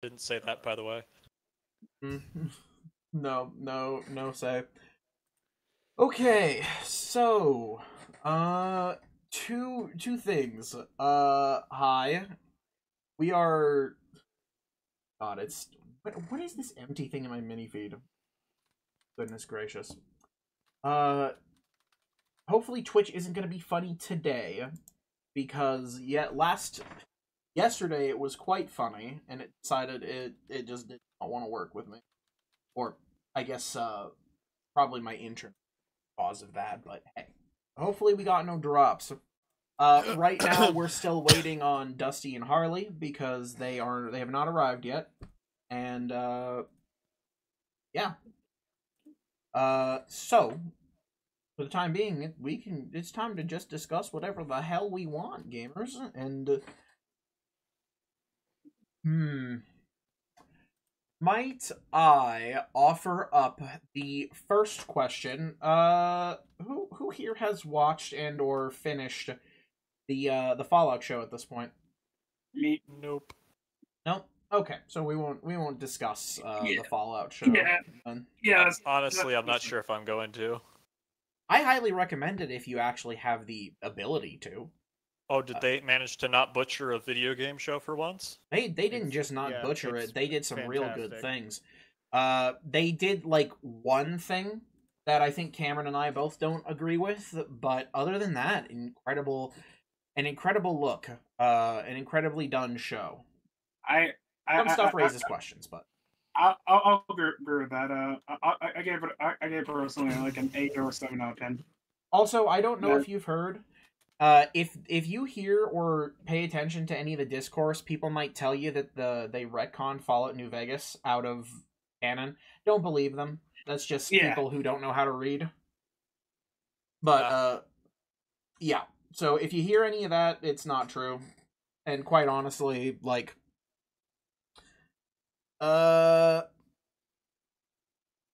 didn't say that, by the way. No say. Okay, so, two things. Hi. We are... God, it's... What is this empty thing in my mini feed? Goodness gracious. Hopefully Twitch isn't gonna be funny today, because, yesterday it was quite funny, and it decided it just did not want to work with me. Or, I guess, probably my internet cause of that, but hey. Hopefully we got no drops. Right now we're still waiting on Dusty and Harley because they have not arrived yet. And yeah. So for the time being, it's time to just discuss whatever the hell we want, gamers. And might I offer up the first question? Who here has watched and or finished the Fallout show at this point? Me. Nope. Nope. Okay, so we won't discuss the Fallout show. Yeah. Honestly, I'm not sure if I'm going to. I highly recommend it if you actually have the ability to. Oh, did they manage to not butcher a video game show for once? They didn't just not butcher it. They did some real good things. They did like one thing that I think Cameron and I both don't agree with, but other than that, an incredible look, an incredibly done show. Some stuff raises questions, but I'll agree with that. I gave it personally like an 8 or 7 out of 10. Also, I don't know if you've heard. If you hear or pay attention to any of the discourse, people might tell you that they retcon Fallout New Vegas out of canon. Don't believe them. That's just people who don't know how to read. But yeah. So if you hear any of that, it's not true. And quite honestly, like, yeah.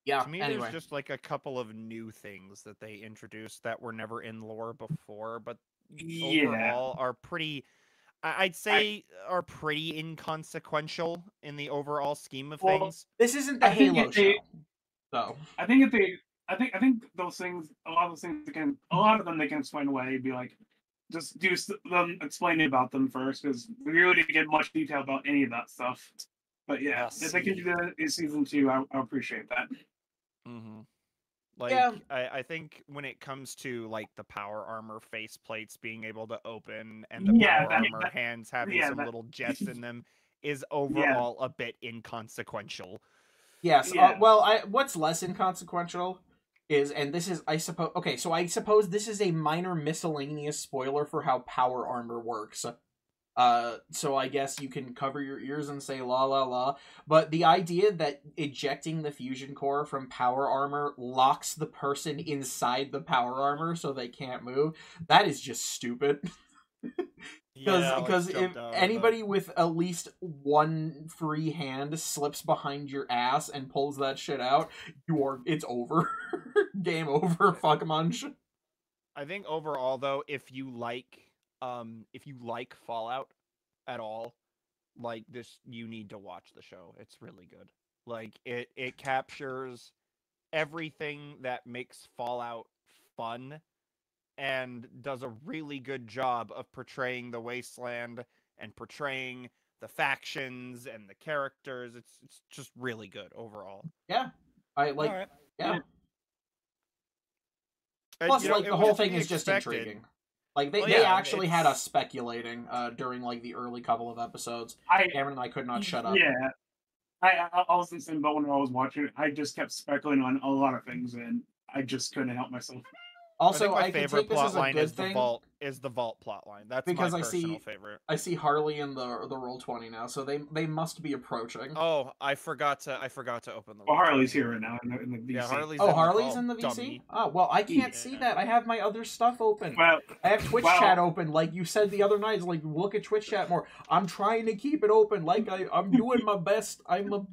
To me, anyway. there's just like a couple of new things that they introduced that were never in lore before, but overall are pretty, I'd say, are pretty inconsequential in the overall scheme of things. This isn't the Halo show, so I think those things, a lot of them they can explain away. Be like, just do them explaining about them first, because we really didn't get much detail about any of that stuff. But yeah, if they can do that in season 2, I appreciate that. Mm-hmm. Like, I think when it comes to like the power armor faceplates being able to open and the power armor hands having some little jets in them is overall a bit inconsequential. Yes. Well, what's less inconsequential is, and this is, I suppose, okay, so I suppose this is a minor miscellaneous spoiler for how power armor works. So I guess you can cover your ears and say la la la, but the idea that ejecting the fusion core from power armor locks the person inside the power armor so they can't move, that is just stupid. Because if anybody with at least one free hand slips behind your ass and pulls that shit out, it's over. Game over, fuck munch. I think overall though, if you like Fallout at all, like this, you need to watch the show. It's really good. Like it captures everything that makes Fallout fun and does a really good job of portraying the wasteland and portraying the factions and the characters. It's just really good overall. Yeah. I like right. Yeah. Plus, the whole thing is just intriguing. Like, they actually had us speculating during, like, the early couple of episodes. Cameron and I could not shut up. Yeah. I was listening, but when I was watching it, I just kept speculating on a lot of things, and I just couldn't help myself. Also, I can take this as a good thing. The vault plotline. That's because my personal favorite. I see Harley in the Roll20 now, so they must be approaching. Oh, I forgot to open the. Well, Harley's here right now in the VC. Yeah, Harley's in the VC. Dummy. Oh, well, I can't see that. I have my other stuff open. Well, I have Twitch chat open, like you said the other night. It's like, look at Twitch chat more. I'm trying to keep it open. Like I'm doing my best. Everything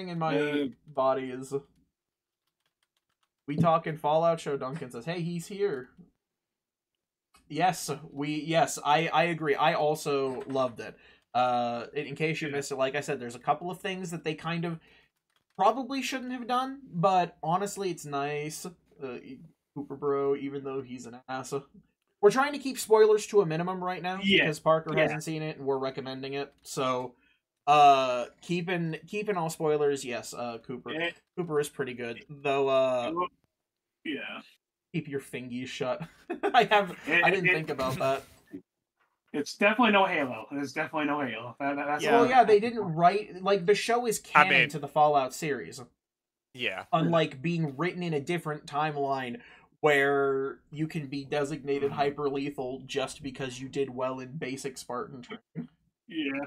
in my body is. We talking Fallout show. Duncan says, "Hey, he's here." Yes, I agree. I also loved it. In case you missed it, like I said, there's a couple of things that they kind of probably shouldn't have done, but honestly, it's nice. Cooper Bro, even though he's an ass. We're trying to keep spoilers to a minimum right now because Parker hasn't seen it and we're recommending it. So, keeping all spoilers, yes, Cooper is pretty good. Though, yeah. Keep your fingies shut. I didn't think about that. It's definitely no Halo. There's definitely no Halo. That's Well, yeah, they didn't write... Like, the show is canon to the Fallout series. Yeah. Unlike being written in a different timeline where you can be designated hyper-lethal just because you did well in basic Spartan training. Yeah.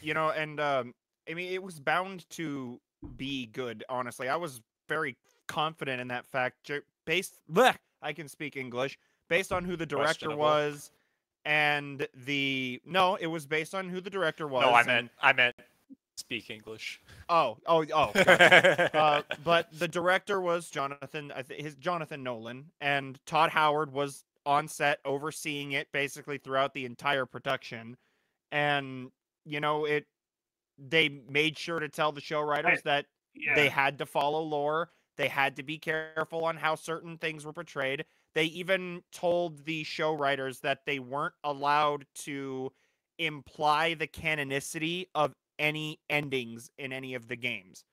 You know, and, I mean, it was bound to be good, honestly. I was very confident in that fact. I can speak English. Based on who the director was... And no, it was based on who the director was. No, I meant speak English. Oh. Gotcha. But the director was Jonathan Nolan, and Todd Howard was on set overseeing it basically throughout the entire production. And you know, they made sure to tell the show writers that they had to follow lore. They had to be careful on how certain things were portrayed. They even told the show writers that they weren't allowed to imply the canonicity of any endings in any of the games.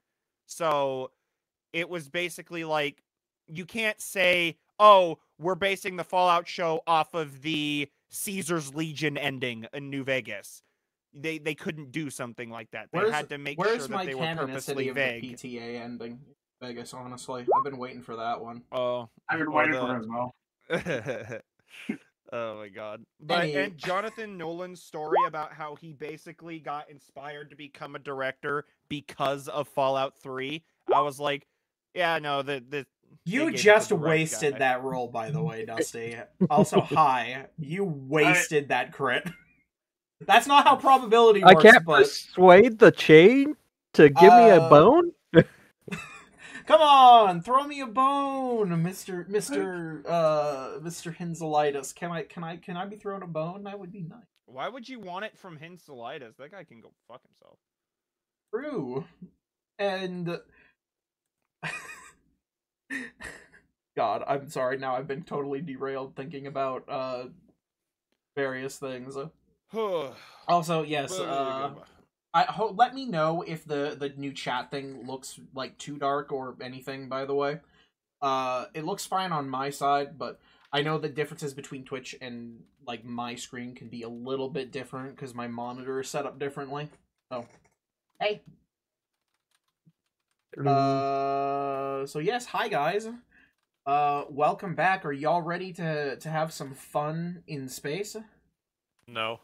So it was basically like, you can't say, oh, we're basing the Fallout show off of the Caesar's Legion ending in New Vegas. They couldn't do something like that. They had to make sure that they were purposely vague. Where's my PTA ending? Vegas, honestly. I've been waiting for that one. Oh, I've been waiting for it as well. Oh my god. And Jonathan Nolan's story about how he basically got inspired to become a director because of Fallout 3, I was like, yeah, no, you just wasted that role, by the way, Dusty. Also, hi. You wasted that crit. That's not how probability works. I can't persuade the chain to give me a bone? Come on, throw me a bone, Mr. Hinselitis. Can I be thrown a bone? That would be nice. Why would you want it from Hinselitis? That guy can go fuck himself. True. And God, I'm sorry. Now I've been totally derailed thinking about various things. Also, yes. Let me know if the new chat thing looks like too dark or anything, by the way. It looks fine on my side, but I know the differences between Twitch and like my screen can be a little bit different because my monitor is set up differently. So, hey. So yes, hi guys. Welcome back. Are y'all ready to have some fun in space? No.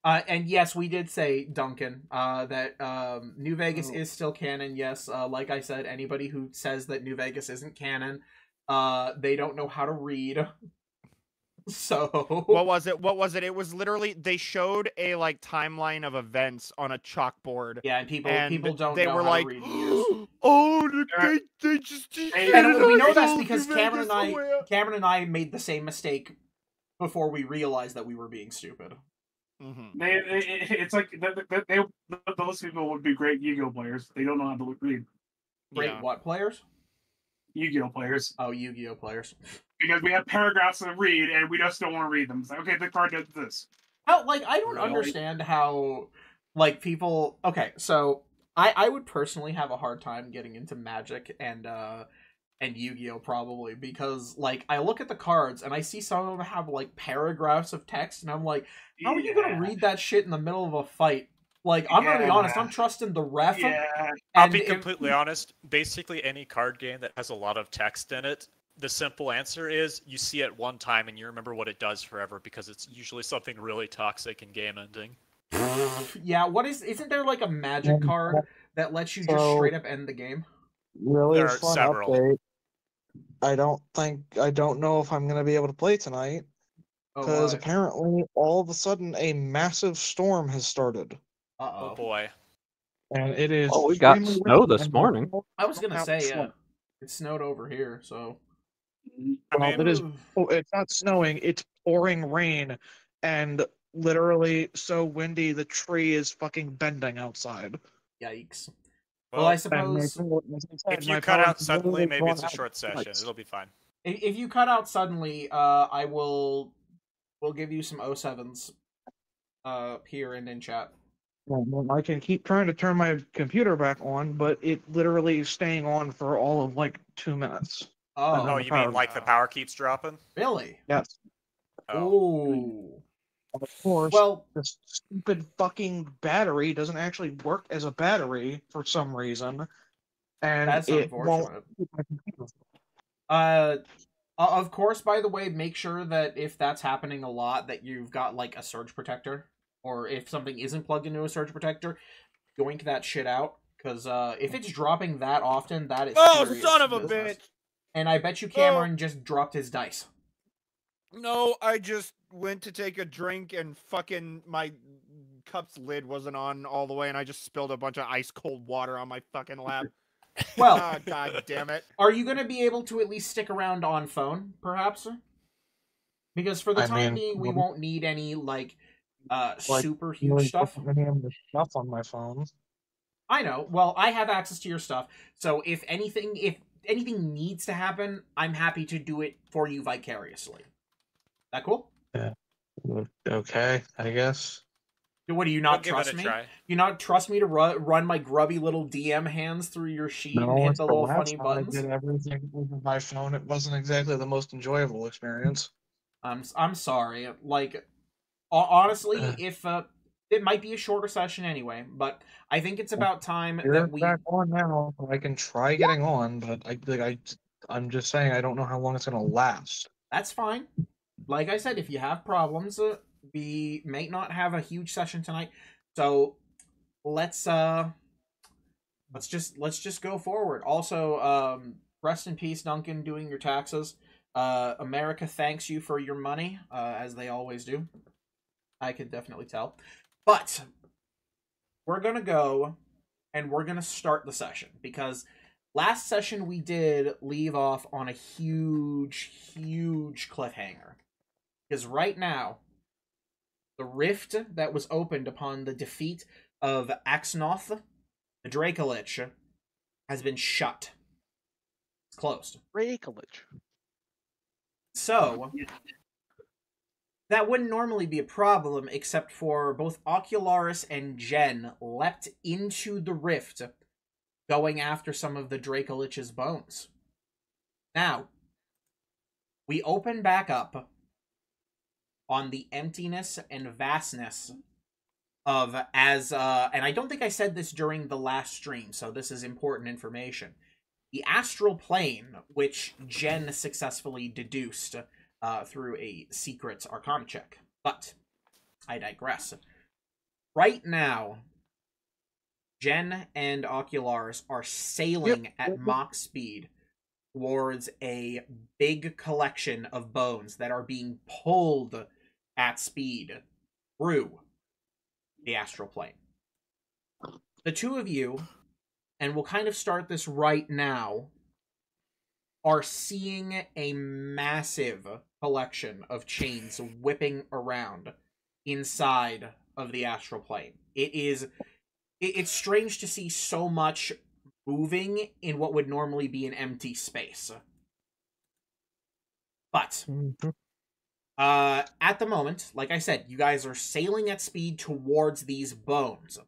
And yes, we did say, Duncan, that New Vegas is still canon. Yes, like I said, anybody who says that New Vegas isn't canon, they don't know how to read. So what was it? It was literally, they showed a like timeline of events on a chalkboard. Yeah, and people don't they know were how like, to read news. Oh, they just and we know that's because Cameron and I made the same mistake before we realized that we were being stupid. Mm-hmm. It's like those people would be great Yu-Gi-Oh players. They don't know how to read. Great what players? Yu-Gi-Oh players. Oh, Yu-Gi-Oh players. Because we have paragraphs to read, and we just don't want to read them. It's like, okay, the card does this. How, like, I don't understand how, like, people... Okay, so, I would personally have a hard time getting into Magic and Yu-Gi-Oh! Probably, because, like, I look at the cards, and I see some of them have, like, paragraphs of text, and I'm like, how are you gonna read that shit in the middle of a fight? Like, I'm gonna be honest, I'm trusting the ref. Yeah. I'll be completely honest. Basically, any card game that has a lot of text in it, the simple answer is you see it one time and you remember what it does forever because it's usually something really toxic and game ending. Yeah, isn't there like a magic card that lets you just straight up end the game? Really There are fun several. update. I don't know if I'm gonna be able to play tonight because apparently all of a sudden a massive storm has started. Oh boy. And it is. Oh, we got extremely snow windy this and morning. I was gonna say, snow. yeah, it snowed over here, so. Well, it is. Oh, it's not snowing. It's pouring rain, and literally so windy the tree is fucking bending outside. Yikes. Well, Well, I And suppose if you cut out suddenly, maybe it's a short session. It'll be fine. if you cut out suddenly, we'll give you some 07s here and in chat. Well, I can keep trying to turn my computer back on, but it literally is staying on for all of like 2 minutes. Oh, Oh, the you power- mean like the power keeps dropping? really? Yes. Oh. Ooh. Of course, Well, this stupid fucking battery doesn't actually work as a battery for some reason, and that's it won't unfortunate. keep my computer. Of course, by the way, make sure that if that's happening a lot, that you've got like a surge protector, or if something isn't plugged into a surge protector, yoink that shit out. Because if it's dropping that often, that is Oh, serious son of a business. bitch! And I bet you Cameron just dropped his dice. No, I just went to take a drink and fucking my cup's lid wasn't on all the way, and I just spilled a bunch of ice cold water on my fucking lap. Well, Ah, god damn it! are you going to be able to at least stick around on phone, perhaps? Because for the time being, we won't need any like super huge stuff. Many of the stuff on my phone. I know. Well, I have access to your stuff, so if anything needs to happen, I'm happy to do it for you vicariously. That cool? Yeah. Okay, I guess. What, do you I'll not give trust it a me? try. You not trust me to run my grubby little DM hands through your sheet and hit the little funny buttons? I did everything with my phone. It wasn't exactly the most enjoyable experience. I'm sorry. Like, honestly, if it might be a shorter session anyway, but I think it's about time You're that we. back on now. I can try getting on, but I'm just saying I don't know how long it's gonna last. That's fine. Like I said, if you have problems, we may not have a huge session tonight, so let's just go forward. Also, rest in peace, Duncan, doing your taxes. America thanks you for your money, as they always do. I can definitely tell. But we're gonna go and we're gonna start the session, because last session we did leave off on a huge cliffhanger. Because right now, the rift that was opened upon the defeat of Axnoth, the Dracolich, has been shut. It's closed. Dracolich. So, that wouldn't normally be a problem, except for both Ocularis and Jen leapt into the rift, going after some of the Dracolich's bones. Now, we open back up on the emptiness and vastness of, and I don't think I said this during the last stream, so this is important information. The astral plane, which Jen successfully deduced through a secret arcana check. But I digress. Right now, Jen and Ocularis are sailing at Mach speed towards a big collection of bones that are being pulled at speed through the astral plane. The two of you, and we'll kind of start this right now, are seeing a massive collection of chains whipping around inside of the astral plane. It's strange to see so much moving in what would normally be an empty space. But at the moment, like I said, you guys are sailing at speed towards these bones.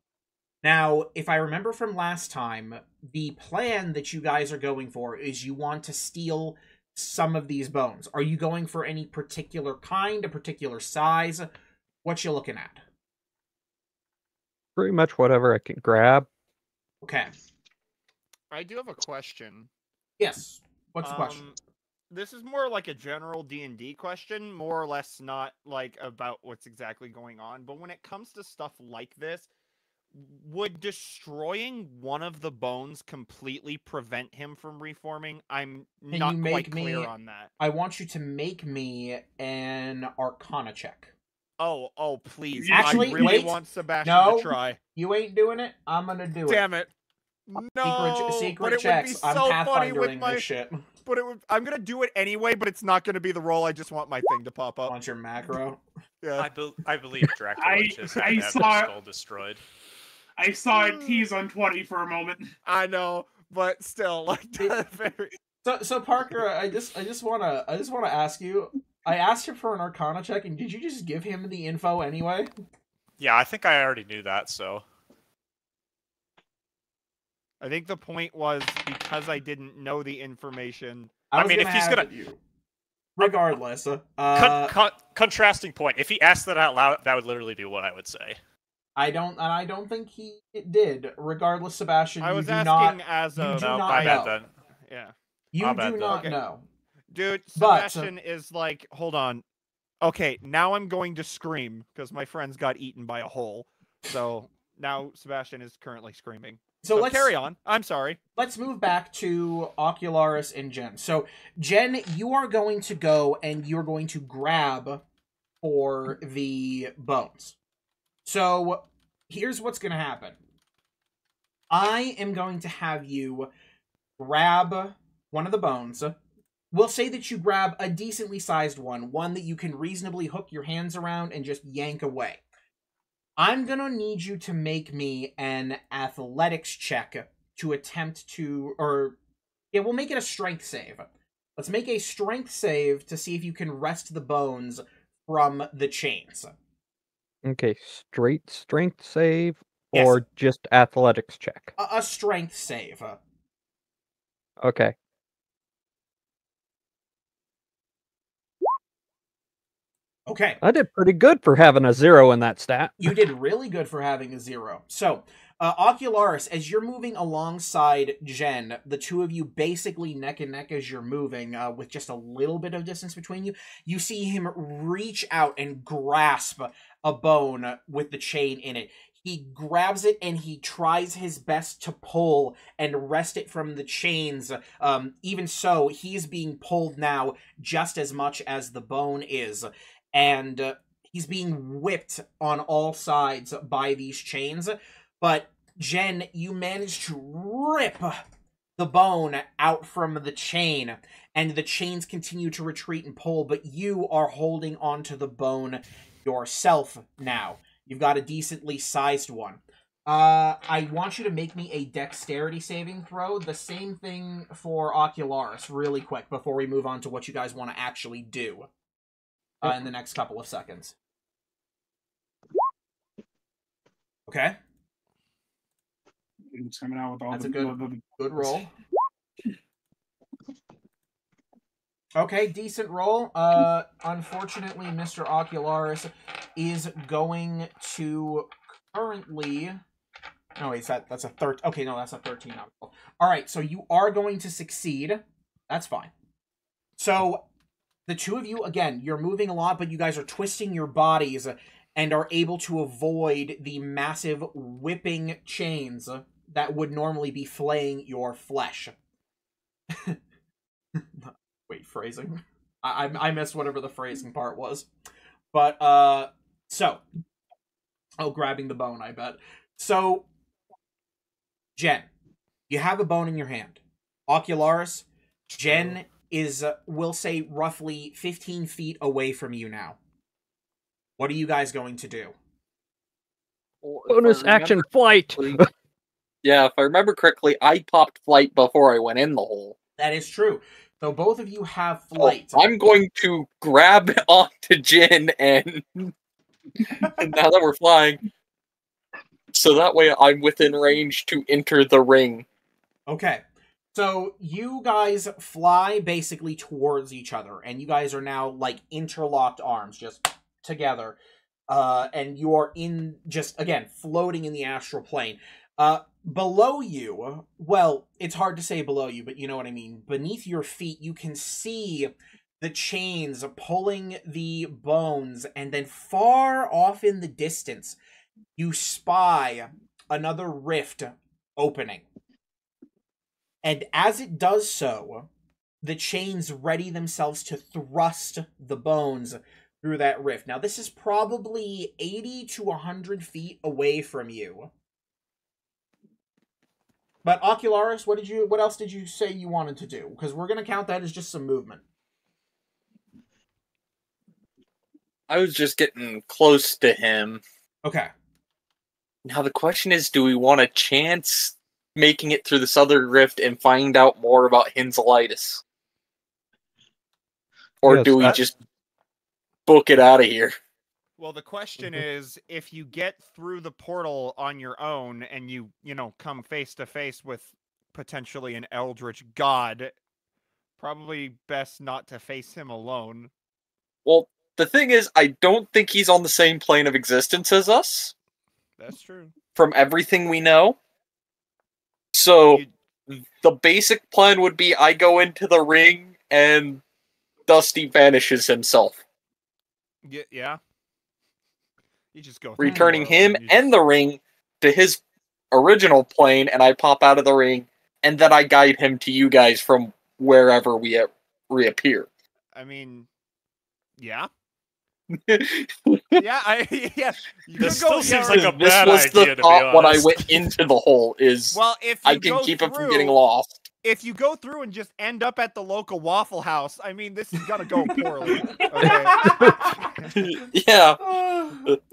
Now, if I remember from last time, the plan that you guys are going for is you want to steal some of these bones. Are you going for any particular kind, a particular size? What you looking at? Pretty much whatever I can grab. Okay. I do have a question. Yes. What's the question? This is more like a general D&D question, more or less not like about what's exactly going on. But when it comes to stuff like this, would destroying one of the bones completely prevent him from reforming? I'm not quite clear on that. I want you to make me an Arcana check. Oh, please. Actually, I really wait. want Sebastian to try. You ain't doing it. I'm gonna do it. Damn it. No, Secret but it checks. would be I'm so Pathfindering funny with my... this shit. but I'm gonna do it anyway. But it's not gonna be the roll. I just want my thing to pop up. Want your macro? Yeah. I believe Dracula just had to have their skull destroyed. I saw it tease on 20 for a moment. I know, but still, like, very... So Parker, I just wanna ask you. I asked him for an Arcana check, and did you just give him the info anyway? Yeah, I think I already knew that. So I think the point was because I didn't know the information. I mean, if he's gonna, regardless, contrasting point. If he asked that out loud, that would literally be what I would say. I don't think he did. Regardless, Sebastian, I was you do asking not, as a... you do No, not my know. bad then. Yeah. You My do bad then. not Okay. know. Dude, But, Sebastian is like, hold on. Okay, now I'm going to scream because my friends got eaten by a hole. So now Sebastian is currently screaming. So let's carry on. I'm sorry. Let's move back to Ocularis and Jen. So, Jen, you are going to go and you're going to grab for the bones. So, here's what's going to happen. I am going to have you grab one of the bones. We'll say that you grab a decently sized one that you can reasonably hook your hands around and just yank away. I'm gonna need you to make me an athletics check to attempt to, we'll make it a strength save. Let's make a strength save to see if you can wrest the bones from the chains. Okay, straight strength save Yes. or just athletics check? A strength save. Okay. Okay. I did pretty good for having a 0 in that stat. You did really good for having a 0. So, Ocularis, as you're moving alongside Jen, the two of you basically neck and neck as you're moving, with just a little bit of distance between you, you see him reach out and grasp a bone with the chain in it. He grabs it and he tries his best to pull and wrest it from the chains. Even so, he's being pulled now just as much as the bone is. And he's being whipped on all sides by these chains. But, Jen, you manage to rip the bone out from the chain. And the chains continue to retreat and pull, but you are holding onto the bone yourself now. You've got a decently sized one. I want you to make me a dexterity saving throw. The same thing for Ocularis, really quick, before we move on to what you guys want to actually do. In the next couple of seconds. Okay. It's coming out with all That's the, a good, the good roll. Okay, decent roll. Unfortunately, Mr. Ocularis is going to currently... No, wait, that's a 13. Okay, no, that's a 13. All right, so you are going to succeed. That's fine. So... the two of you, again, you're moving a lot, but you guys are twisting your bodies and are able to avoid the massive whipping chains that would normally be flaying your flesh. Wait, phrasing? I missed whatever the phrasing part was. But, grabbing the bone, I bet. So, Jen, you have a bone in your hand. Ocularis, Jen is, we'll say, roughly 15 feet away from you now. What are you guys going to do? Well, Bonus action flight! Yeah, if I remember correctly, I popped flight before I went in the hole. That is true. So both of you have flight. Oh, I'm going to grab onto Jin and now that we're flying, so that way I'm within range to enter the ring. Okay. So you guys fly basically towards each other, and you guys are now like interlocked arms, just together. And you are in just, again, floating in the astral plane. Below you, well, it's hard to say below you, but you know what I mean. Beneath your feet, you can see the chains pulling the bones, and then far off in the distance, you spy another rift opening. And as it does so, the chains ready themselves to thrust the bones through that rift. Now, this is probably 80 to 100 feet away from you. But Ocularis, what else did you say you wanted to do? Because we're gonna count that as just some movement. I was just getting close to him. Okay. Now the question is, do we want a chance making it through the Southern Rift and find out more about Hinselitis? Or Yes, do we that- just book it out of here? Well, the question is, if you get through the portal on your own and you come face to face with potentially an eldritch god, probably best not to face him alone. Well, the thing is, I don't think he's on the same plane of existence as us, That's true. from everything we know. So, You- the basic plan would be I go into the ring and Dusty vanishes himself, yeah. You just go through the returning portal him you and the ring to his original plane, and I pop out of the ring, and then I guide him to you guys from wherever we reappear. I mean, yeah. Yeah, yeah. You This could go, still seems yeah, like a This bad was the idea, to be thought when I honest. went into the hole, is well, if you I can go keep through, him from getting lost. If you go through and just end up at the local Waffle House, I mean, this is gonna go poorly. Okay. Yeah.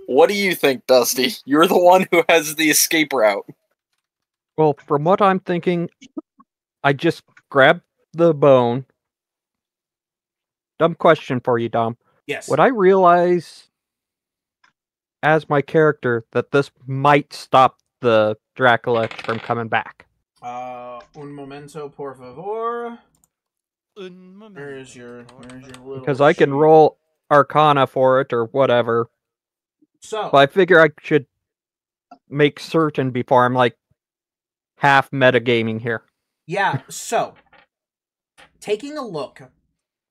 What do you think, Dusty? You're the one who has the escape route. Well, from what I'm thinking, I just grab the bone. Dumb question for you, Dom. Yes. Would I realize, as my character, that this might stop the Dracula from coming back? Un momento, por favor. Where's your little... Because I can sheet? roll Arcana for it or whatever. So, But I figure I should make certain before I'm like half metagaming here. yeah, so, taking a look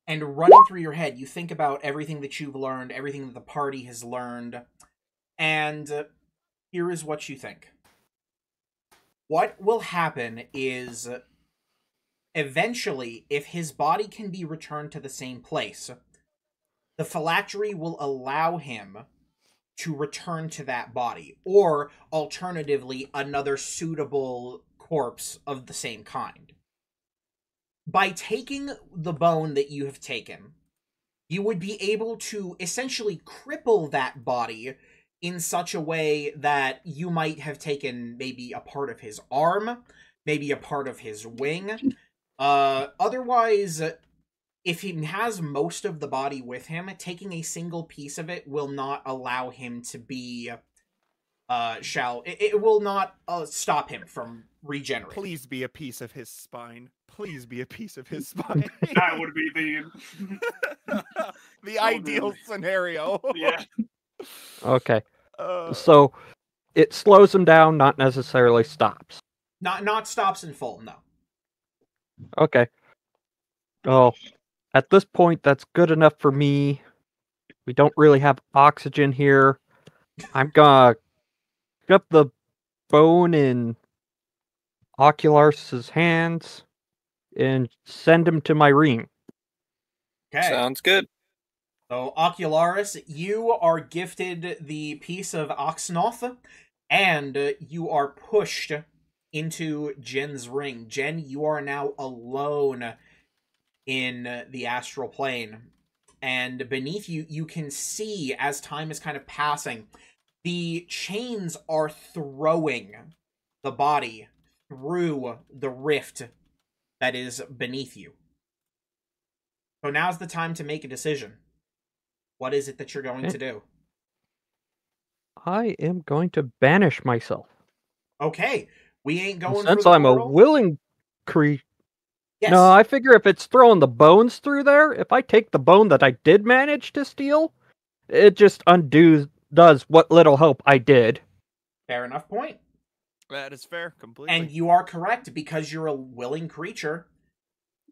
and running through your head, you think about everything that you've learned, everything that the party has learned, and here is what you think. What will happen is, eventually, if his body can be returned to the same place, the phylactery will allow him to return to that body, or alternatively, another suitable corpse of the same kind. By taking the bone that you have taken, you would be able to essentially cripple that body in such a way that you might have taken maybe a part of his arm, maybe a part of his wing. Otherwise, if he has most of the body with him, taking a single piece of it will not allow him to be, it will not stop him from regenerating. Please be a piece of his spine. Please be a piece of his spine. That would be the ideal scenario. yeah. Okay. So it slows him down, not necessarily stops. Not stops in full, no. Okay. Oh, at this point, that's good enough for me. We don't really have oxygen here. I'm gonna pick up the bone in Ocularis' hands and send him to my ring. Okay. Sounds good. So, Ocularis, you are gifted the piece of Oxnoth, and you are pushed into Jen's ring. Jen, you are now alone in the astral plane. And beneath you, you can see, as time is kind of passing, the chains are throwing the body through the rift that is beneath you. So now's the time to make a decision. What is it that you're going to do? I am going to banish myself. Okay, we ain't going Since for the I'm a portal. willing creature. Yes. No, I figure if it's throwing the bones through there, if I take the bone that I did manage to steal, it just does what little help I did. Fair enough point. That is fair, completely. And you are correct, because you're a willing creature.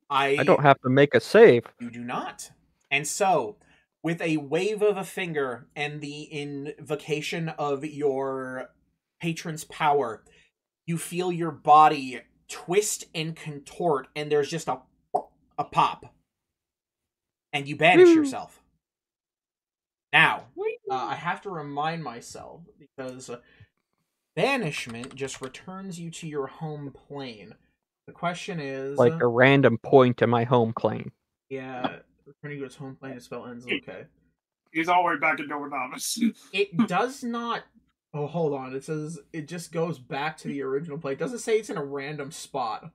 I don't have to make a save. You do not. And so, with a wave of a finger and the invocation of your patron's power, you feel your body twist and contort, and there's just a pop. And you banish yourself. Now, I have to remind myself, because Banishment just returns you to your home plane. The question is... Like a random point in my home plane. Yeah, returning to its home plane, spell ends okay. He's all the way back in Dormadamus. It does not... Oh, hold on. It says it just goes back to the original plane. It doesn't say it's in a random spot.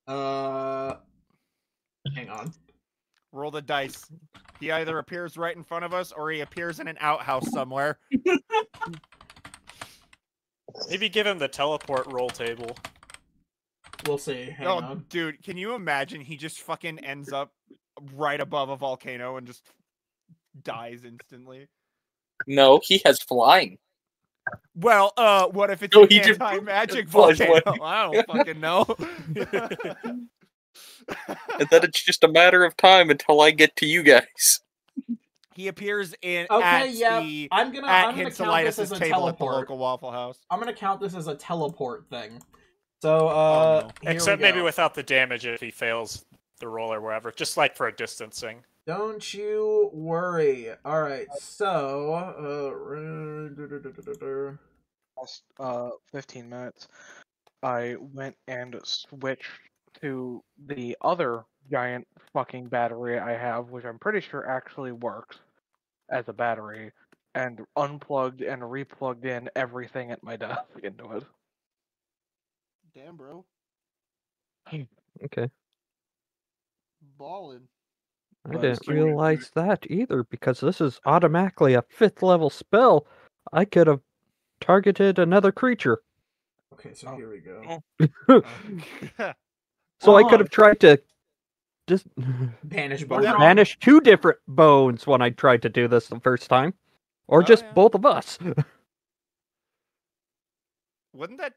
Hang on. Roll the dice. He either appears right in front of us or he appears in an outhouse somewhere. Maybe give him the teleport roll table. We'll see. Hang Oh, on. dude, can you imagine he just fucking ends up right above a volcano and just dies instantly? No, he has flying. Well, what if it's No, an he just anti-magic flies volcano? away. I don't fucking know. And then it's just a matter of time until I get to you guys. He appears in Okay, at yeah. the I'm gonna at count this Hinselitis' as a table at the teleport. local Waffle House. I'm gonna count this as a teleport thing. So, Oh, no. here Except we go. maybe without the damage if he fails the roll or wherever. Just like for a distancing. Don't you worry. Alright, so... Last 15 minutes, I went and switched to the other giant fucking battery I have, which I'm pretty sure actually works as a battery, and unplugged and replugged in everything at my desk into it. Damn, bro. Okay. Ballin'. I Well, didn't just can't wait for realize that either, because this is automatically a 5th level spell. I could have targeted another creature. Okay, so here we go. So I could have tried to just Banish But both. then- banish 2 different bones when I tried to do this the first time. Or Oh, just yeah. both of us. Wouldn't that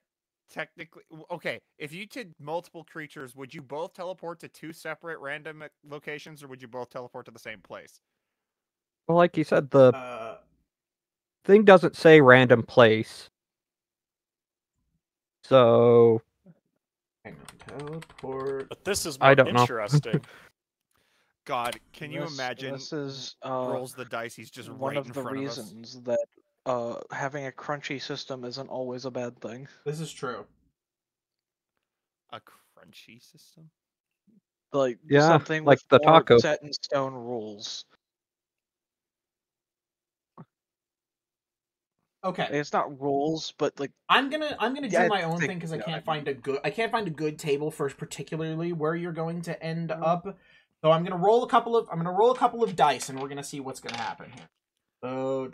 technically... Okay, if you did multiple creatures, would you both teleport to 2 separate random locations, or would you both teleport to the same place? Well, like you said, the Uh, thing doesn't say random place. So hang on. Teleport. But this is I more don't know. interesting. God, can you This- imagine This is rolls the dice, he's just one right of in the front of us? reasons that having a crunchy system isn't always a bad thing. This is true. A crunchy system? Like Yeah, something like with the more taco. set in stone rules. Okay. It's not rules, but like I'm gonna do Yeah, my own think- thing because I yeah, can't I find a good table for particularly where you're going to end Mhm. up. So I'm gonna roll a couple of dice and we're gonna see what's gonna happen here. So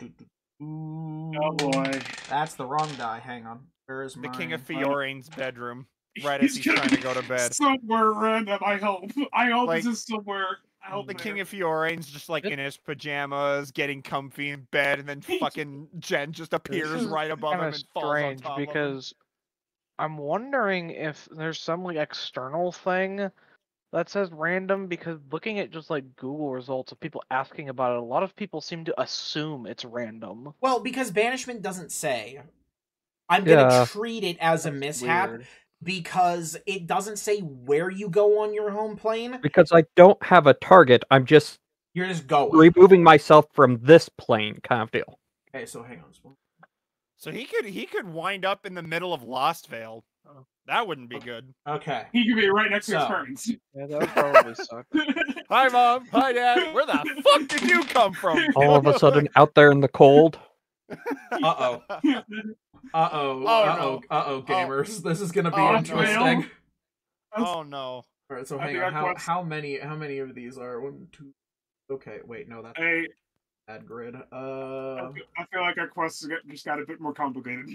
Oh boy. That's the wrong die. Hang on. Where is The my King of Fiorane's bedroom, right as he's gonna trying to be go to bed. Somewhere random, I hope. I hope Like, this is somewhere out The there. King of Fiorane's just like in his pajamas, getting comfy in bed, and then fucking Jen just appears right above him kind of and falls on strange top of him. because I'm wondering if there's some like external thing that says random, because looking at just like Google results of people asking about it, a lot of people seem to assume it's random. Well, because banishment doesn't say. I'm gonna Yeah. treat it as a That's mishap weird. because it doesn't say where you go on your home plane. Because I don't have a target, I'm just You're just going. removing myself from this plane, kind of deal. Okay, so hang on. So he could wind up in the middle of Lost Vale. That wouldn't be good. Okay. He could be right next to his So. parents. Yeah, that would probably suck. Hi, Mom. Hi, Dad. Where the fuck did you come from? All of a sudden, out there in the cold. Uh-oh. no. Gamers. This is gonna be Oh, interesting. no. Oh no. Alright, so I hang think on. I quest- How many of these are 1, 2? Okay, wait, no, that's I, bad grid. I feel like our quests just got a bit more complicated.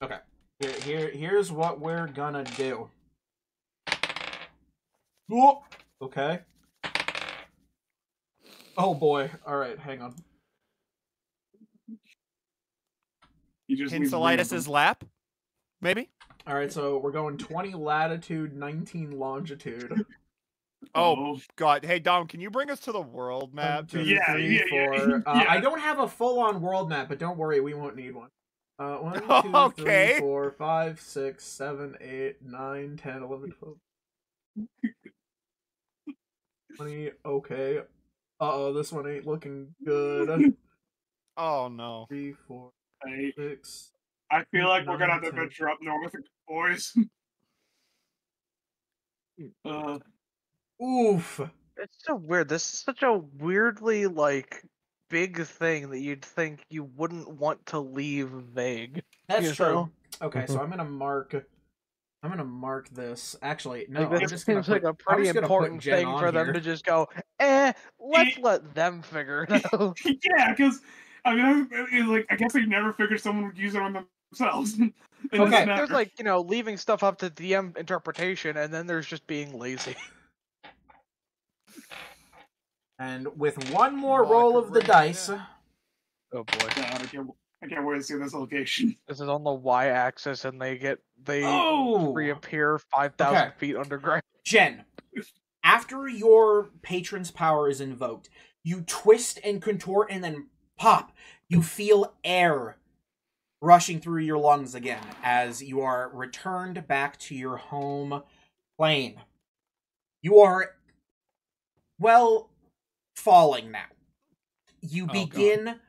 Okay. Here's what we're gonna do. Whoa! Okay. Oh boy. Alright, hang on. He just leaves Hinselitis' lap? Maybe? Alright, so we're going 20 latitude, 19 longitude. Oh, God. Hey, Dom, can you bring us to the world map? 1, 2, Yeah, 3, yeah, yeah, 4. yeah. I don't have a full-on world map, but don't worry, we won't need one. 1, 2, Okay. 3, 4, 5, 6, 7, 8, 9, 10, 11, 12. 20, okay. Uh-oh, this one ain't looking good. Oh, no. 3, 4. Hey, 6. I feel like we're gonna have to 9, 10. venture up north, boys. Oof. It's so weird. This is such a weirdly like big thing that you'd think you wouldn't want to leave vague. That's You true. know? Okay, so I'm gonna mark this. Actually, no, Like I'm this just gonna seems like put, a pretty I'm just gonna put important Jen thing on for them here. to just go, let's let them figure it out. Yeah, because I mean, it's like I guess they never figured someone would use it on themselves. In this Okay. matter. There's like, leaving stuff up to DM interpretation, and then there's just being lazy. And with one more roll of the dice, Oh boy. God, I can't wait to see this location. This is on the y-axis, and they Oh! reappear 5,000 Okay. feet underground. Jen, after your patron's power is invoked, you twist and contort and then pop. You feel air rushing through your lungs again as you are returned back to your home plane. You are, well, falling now. You begin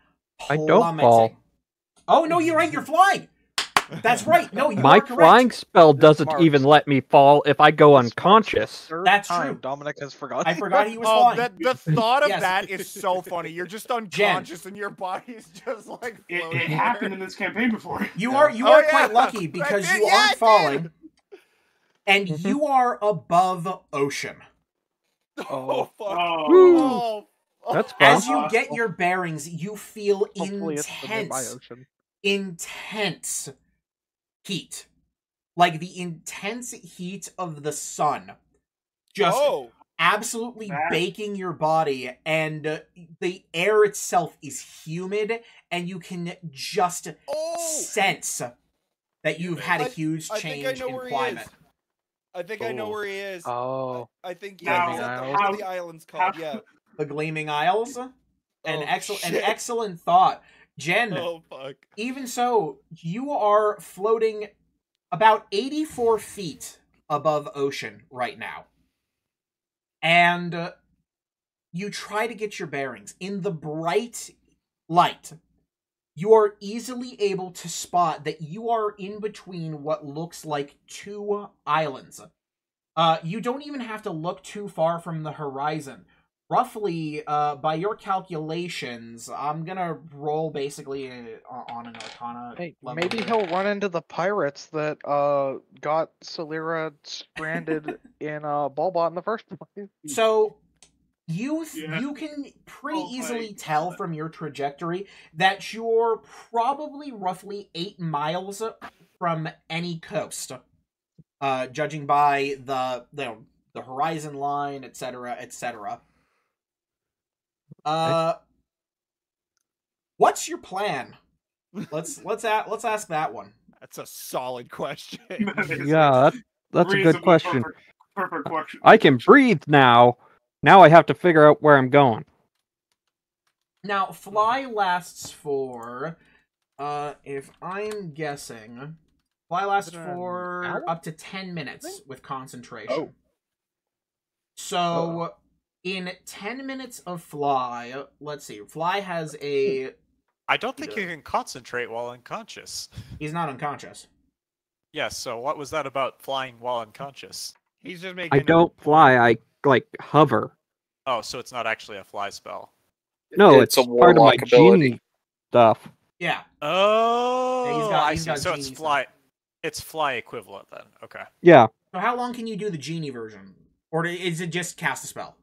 I plummeting. don't fall. Oh, no, you're right, you're flying! That's right, no, you My are correct. flying spell doesn't Marks. even let me fall if I go unconscious. Third That's time true. Dominic has forgotten. I forgot he was Oh, flying. the thought of Yes. that is so funny. You're just unconscious and your body's just like floating It happened in this campaign before. You are Oh, quite yeah. lucky because I did, you yeah, I aren't did. falling, and you are above ocean. Oh, fuck. Oh, That's fun. As you get your bearings, you feel Hopefully it's the nearby intense, ocean. intense heat, like the intense heat of the sun, just Oh, absolutely That- baking your body, and the air itself is humid, and you can just sense that you've had a huge I think I change know in where he climate. is. I think I know Oh. where he is. Oh. I think Now, he's at how- what are the islands called? Yeah. The Gleaming Isles. An Oh, shit. excellent thought. Jen, Oh, fuck. even so, you are floating about 84 feet above ocean right now. And you try to get your bearings. In the bright light, you are easily able to spot that you are in between what looks like two islands. You don't even have to look too far from the horizon. Roughly, by your calculations, I'm gonna roll basically on an Arcana Hey, level maybe here. he'll run into the pirates that got Celera stranded in Bulbot in the first place. So, you Yeah. you can pretty Oh my easily tell God. from your trajectory that you're probably roughly 8 miles from any coast, judging by the horizon line, etc., etc. What's your plan? Let's ask that one. That's a solid question. Yeah, that's a good Reasonable, question. Perfect question. I can breathe now. Now I have to figure out where I'm going. Now, fly lasts for, if I'm guessing, fly lasts Is it an for hour? up to 10 minutes with concentration. Oh. So, in 10 minutes of fly, let's see, fly has a, I don't think you can concentrate while unconscious. he's not unconscious. Yes, so what was that about flying while unconscious? He's just making. I don't fly, I hover. Oh, so it's not actually a fly spell. No, It's it's a part of my warlock ability. genie stuff. Yeah. Oh, got- I he's see. got So it's genie fly. It's fly equivalent then. Okay. Yeah. So how long can you do the genie version? Or is it just cast a spell?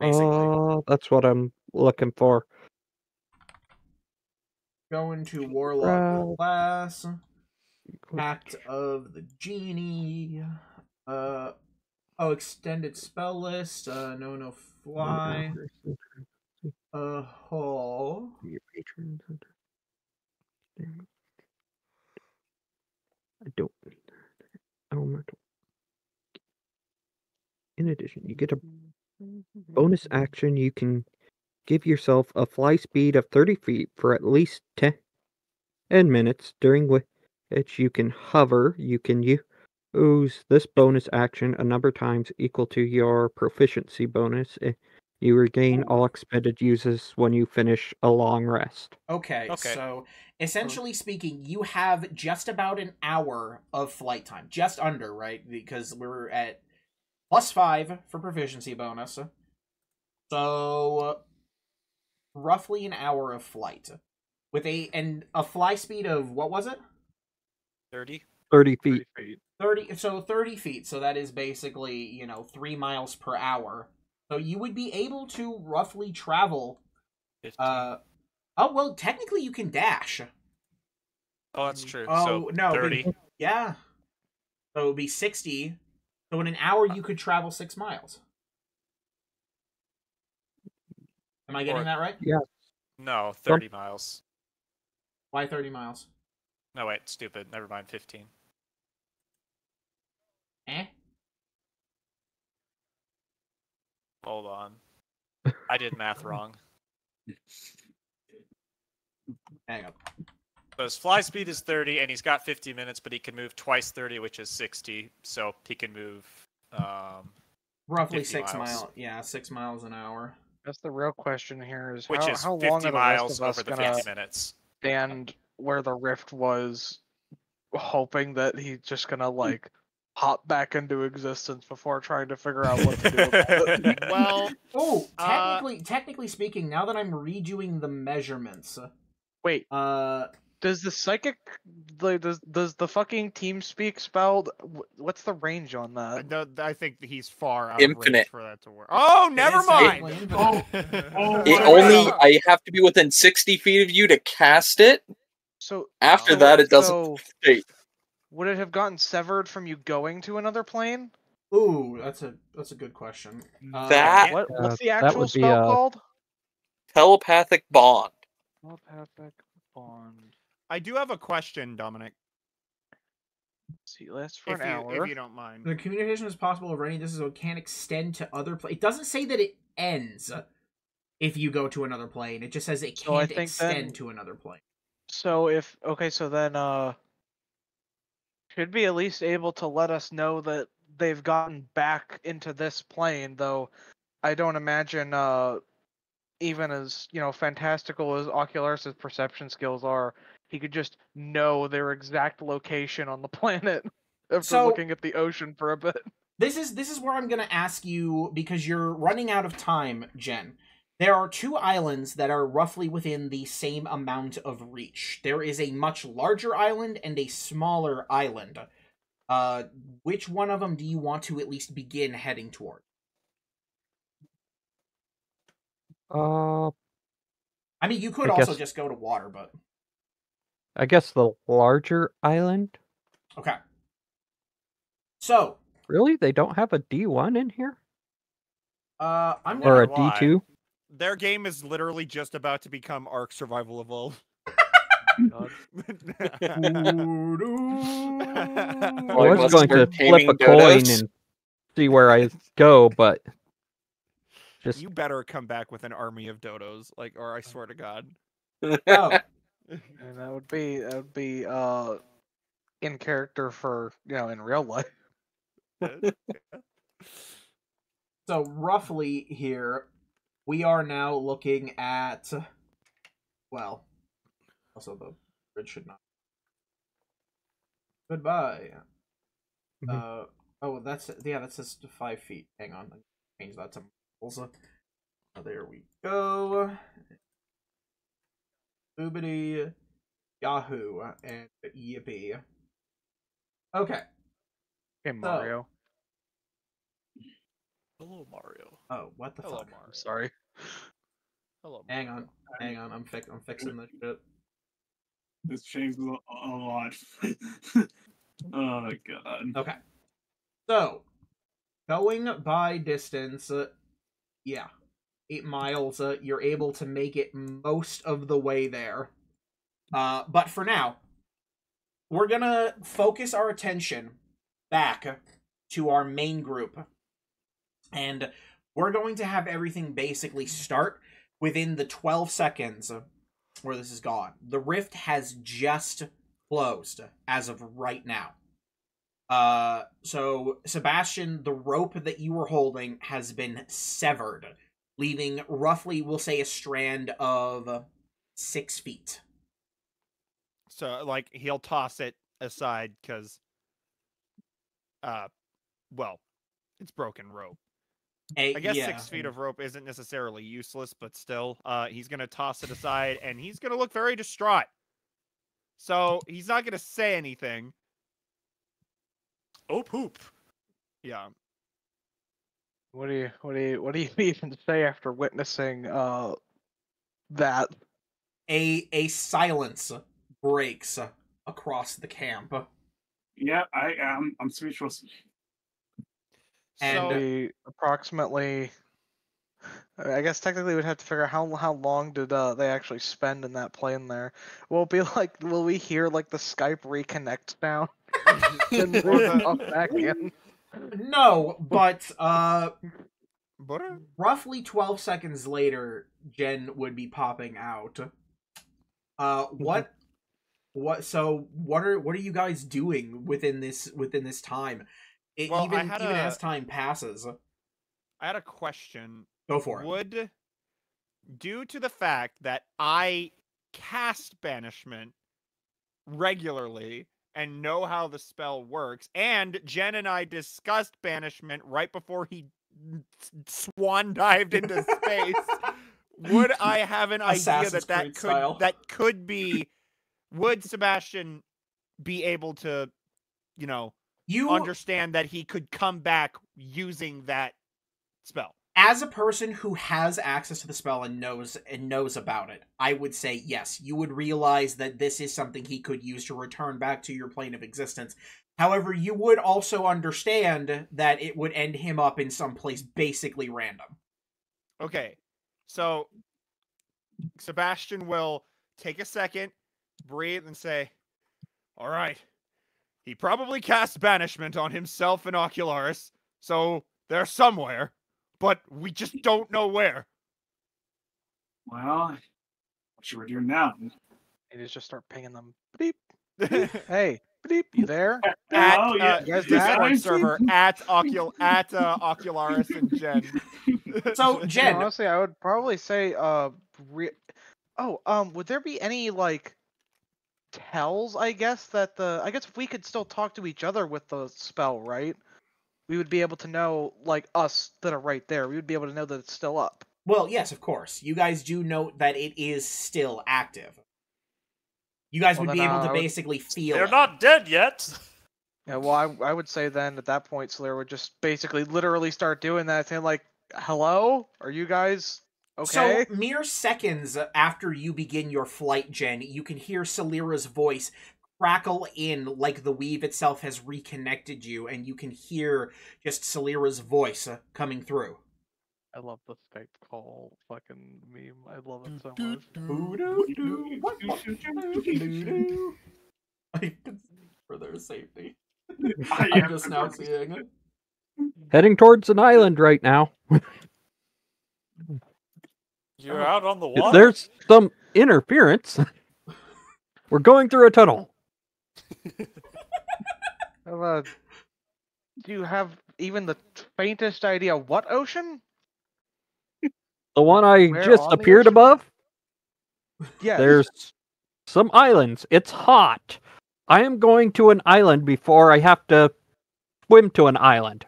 Basically. That's what I'm looking for. Go into Warlock Right. class. Act of the Genie. Extended spell list. No fly. Hall. Your patrons. I don't need that. Elemental. In addition, you get a bonus action. You can give yourself a fly speed of 30 feet for at least 10 minutes, during which you can hover. You can use this bonus action a number of times equal to your proficiency bonus. You regain all expended uses when you finish a long rest. Okay, Okay. so essentially speaking, you have just about an hour of flight time. Just under, right? Because we're at +5 for proficiency bonus. So roughly an hour of flight. With a fly speed of, what was it? 30. 30 feet. 30 feet. So that is basically, 3 miles per hour. So you would be able to roughly travel 15. oh, well, technically you can dash. Oh, that's true. Oh, So no. 30. Yeah. So it would be 60. So in an hour you could travel 6 miles. Am I getting Or- that right? No, 30 miles. Why 30 miles? No, wait, stupid. Never mind, 15. Eh? Hold on. I did math wrong. Hang on. So his fly speed is 30, and he's got 50 minutes, but he can move twice 30, which is 60. So he can move. Roughly 50 6 miles. miles. Yeah, 6 miles an hour. That's the real question here: is Which how, is how 50 long are the rest miles of us over the gonna 50 minutes. stand where the rift was, hoping that he's just gonna like hop back into existence before trying to figure out what to do about it? Well, Oh, Uh, technically speaking, now that I'm redoing the measurements, Wait, uh, does the psychic, like, does the fucking team speak spell? What's the range on that? I think he's far out of Infinite. range for that to work. Oh, never is mind. technically infinite. Oh, It wow. only I have to be within 60 feet of you to cast it. So After that, it doesn't. So Wait, would it have gotten severed from you going to another plane? Ooh, that's a good question. That- What's the that actual would be, spell called? telepathic bond. Telepathic bond. I do have a question, Dominic, See, lasts for if an you, hour. if you don't mind. The communication is possible over any distance, so it can extend to other planes. It doesn't say that it ends if you go to another plane. It just says it So I can't think extend then- to another plane. So so then should be at least able to let us know that they've gotten back into this plane, though I don't imagine even as, fantastical as Ocularis' perception skills are, he could just know their exact location on the planet after So- looking at the ocean for a bit. This is where I'm gonna ask you, because you're running out of time, Jen. There are 2 islands that are roughly within the same amount of reach. There is a much larger island and a smaller island. Which one of them do you want to at least begin heading toward? I mean, you could I also guess- just go to water, but I guess the larger island? okay. So, Really? They don't have a D1 in here? I'm Or a gonna Why? D2? Their game is literally just about to become Ark Survival Evolved. God. I Oh, I was must going to start flip taming a coin dodos. and see where I go, but just You better come back with an army of dodos, or I swear to God. Oh, And that would be in character for, in real life. so roughly here, we are now looking at, well, also the bridge should not. Goodbye. Oh, that says 5 feet. Hang on, I change that to miles. Oh, there we go. Boobity, Yahoo, and yippee. Okay. Hey, Mario. Hello, Mario. Oh, what the Hello, fuck? Mario. I'm sorry. Hello. Hang Mario. on, hang on. I'm fixing this shit. This changed a lot. Oh god. Okay. So, going by distance, yeah, 8 miles. You're able to make it most of the way there. But for now, we're gonna focus our attention back to our main group, and we're going to have everything basically start within the 12 seconds where this is gone. The rift has just closed as of right now. So Sebastian, the rope that you were holding has been severed. leaving roughly, we'll say, a strand of 6 feet. So, like, he'll toss it aside because, well, it's broken rope. I guess Yeah. 6 feet of rope isn't necessarily useless, but still, he's going to toss it aside, and he's going to look very distraught. So, he's not going to say anything. Oh, poop. Yeah. What do you even say after witnessing that? A silence breaks across the camp. Yeah, I'm speechless. And So, We approximately, I guess technically we'd have to figure out how long did they actually spend in that plane there. Will it be like, will we hear like the Skype reconnect now? And Or then the- pop back in? no, but Butter? roughly 12 seconds later, Jen would be popping out. What are you guys doing within this time? Well, Even as time passes. I had a question. Go for it. Would, due to the fact that I cast Banishment regularly and know how the spell works, and Jen and I discussed Banishment right before he swan dived into space, would I have an idea Assassin's that Creed style. could be, would Sebastian be able to, you know, You understand that he could come back using that spell? as a person who has access to the spell and knows about it, I would say yes. You would realize that this is something he could use to return back to your plane of existence. However, you would also understand that it would end him up in some place basically random. Okay, so Sebastian will take a second, breathe, and say, all right, he probably cast Banishment on himself and Ocularis, so they're somewhere, but we just don't know where. Well, what should we do now? You just start pinging them. Beep. Hey, beep. You there? At Oh, yeah. You guys Discord back? server at Ocularis and Jen. So, No, Jen, honestly, I would probably say would there be any like tells, I guess, that I guess if we could still talk to each other with the spell, right? We would be able to know, like, us that are right there. We would be able to know that it's still up. well, yes, of course. You guys do note that it is still active. You guys Well, would be then, able I to would- basically feel They're it. not dead yet. Yeah, well, I would say then at that point, Slayer would just basically literally start doing that, saying like, "Hello, are you guys okay?" So, mere seconds after you begin your flight, Jen, you can hear Salira's voice crackle in like the weave itself has reconnected you, and you can hear just Salira's voice coming through. I love the Skype call fucking meme. I love it so much. For their safety. Yeah. I'm just now seeing it. Heading towards an island right now. You're out on the If water. there's some interference, we're going through a tunnel. Do you have even the faintest idea what ocean? The one I Where just on the appeared ocean? above, Yes. there's some islands. It's hot. I am going to an island before I have to swim to an island.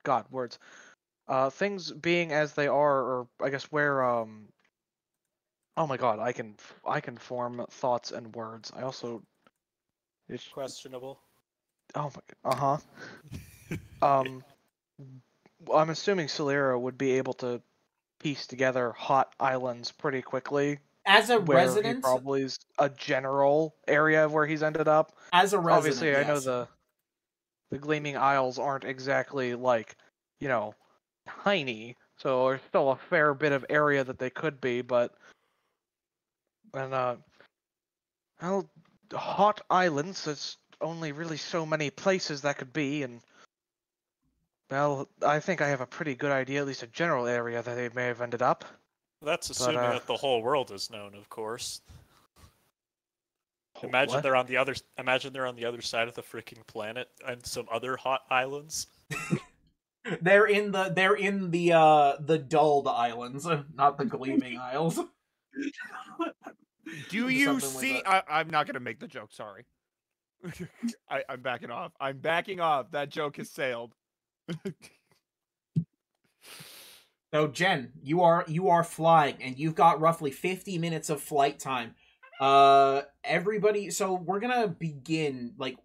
God, words. Things being as they are, or I guess where oh my god, I can form thoughts and words. I also Questionable. oh my I'm assuming Solera would be able to piece together hot islands pretty quickly. As a Where he resident, probably is a general area where he's ended up. as a resident, Obviously, I know yes. the Gleaming Isles aren't exactly like, tiny, so there's still a fair bit of area that they could be, but well, hot islands, there's only really so many places that could be, and well, I think I have a pretty good idea, at least a general area that they may have ended up. That's assuming that the whole world is known, of course. Imagine What? they're on the other. Imagine they're on the other side of the freaking planet and some other hot islands. They're in the dulled islands, not the gleaming isles. Do Or you something like see? I'm not gonna make the joke. Sorry. I'm backing off. I'm backing off. That joke has sailed. So Jen, you are flying, and you've got roughly 50 minutes of flight time. Everybody, so we're gonna begin, like,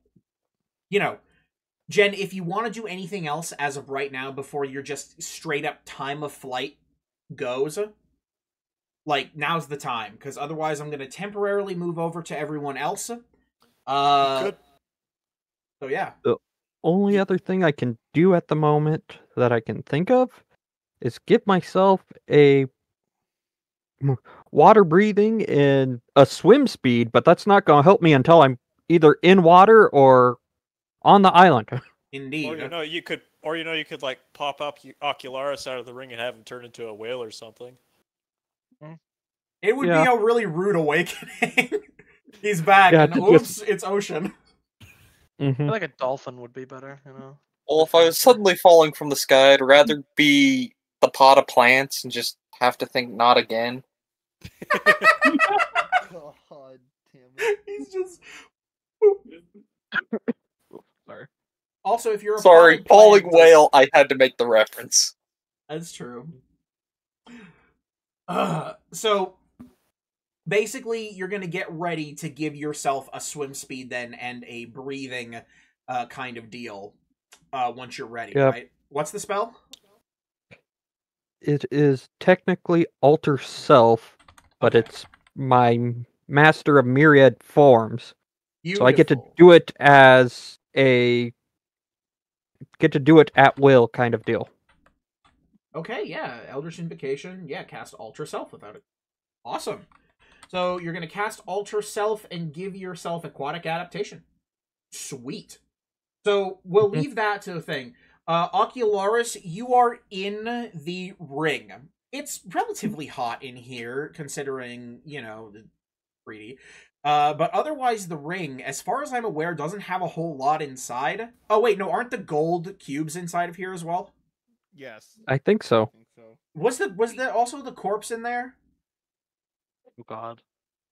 Jen, if you want to do anything else as of right now before you're just straight up time of flight goes, like, now's the time, because otherwise I'm gonna temporarily move over to everyone else. Good. So yeah. The only other thing I can do at the moment that I can think of is give myself a water breathing and a swim speed, but that's not going to help me until I'm either in water or on the island. Indeed. you could like pop up Ocularis out of the ring and have him turn into a whale or something. It would Yeah. be a really rude awakening. He's back, Yeah, and to oops, just- it's Ocean. I feel like a dolphin would be better, you know? Well, if I was suddenly falling from the sky, I'd rather be the pot of plants and just have to think not again. God damn it. He's just. Sorry. Also, if you're a Sorry, potted falling plant, whale, I had to make the reference. That's true. So, basically, you're gonna get ready to give yourself a swim speed then and a breathing kind of deal once you're ready, Yep. right? What's the spell? It is technically Alter Self, but Okay. it's my Master of Myriad Forms. So I get to Beautiful. do it as get to do it at will kind of deal. Okay, yeah, Eldritch Invocation. Yeah, cast Ultra Self without it. Awesome. So you're going to cast Ultra Self and give yourself Aquatic Adaptation. Sweet. So we'll leave that to the thing. Ocularis, you are in the ring. It's relatively hot in here, considering, the 3D. But otherwise, the ring, as far as I'm aware, doesn't have a whole lot inside. Oh, wait, no, aren't the gold cubes inside of here as well? Yes. I think so. I think so. Was there also the corpse in there? Oh, God.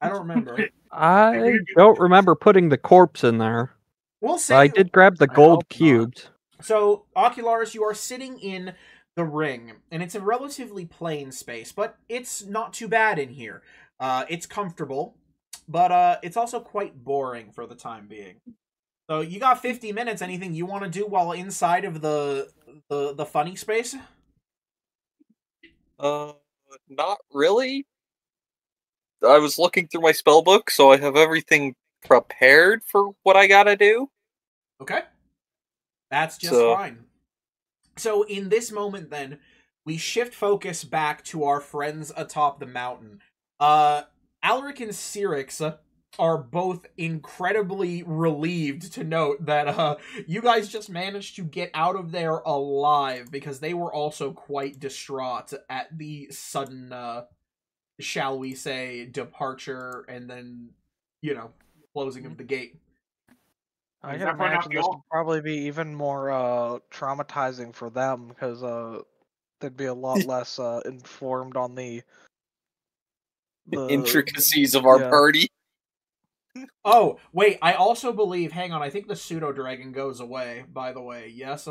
I don't remember. I don't remember putting the corpse in there. We'll But say. I did grab the I gold hope not. cubes. So, Ocularis, you are sitting in the ring, and it's a relatively plain space, but it's not too bad in here. It's comfortable, but it's also quite boring for the time being. So, you got 50 minutes. Anything you want to do while inside of the funny space? Not really. I was looking through my spell book, so I have everything prepared for what I gotta do. Okay. That's just So- fine. So in this moment then, we shift focus back to our friends atop the mountain. Alric and Cyrix are both incredibly relieved to note that you guys just managed to get out of there alive, because they were also quite distraught at the sudden, shall we say, departure and then, closing of the gate. I Is can that for imagine this Noctiol? would probably be even more traumatizing for them, because they'd be a lot less informed on the Intricacies of our yeah. party. Oh, wait, I also believe, hang on, I think the pseudo-dragon goes away, by the way, yes?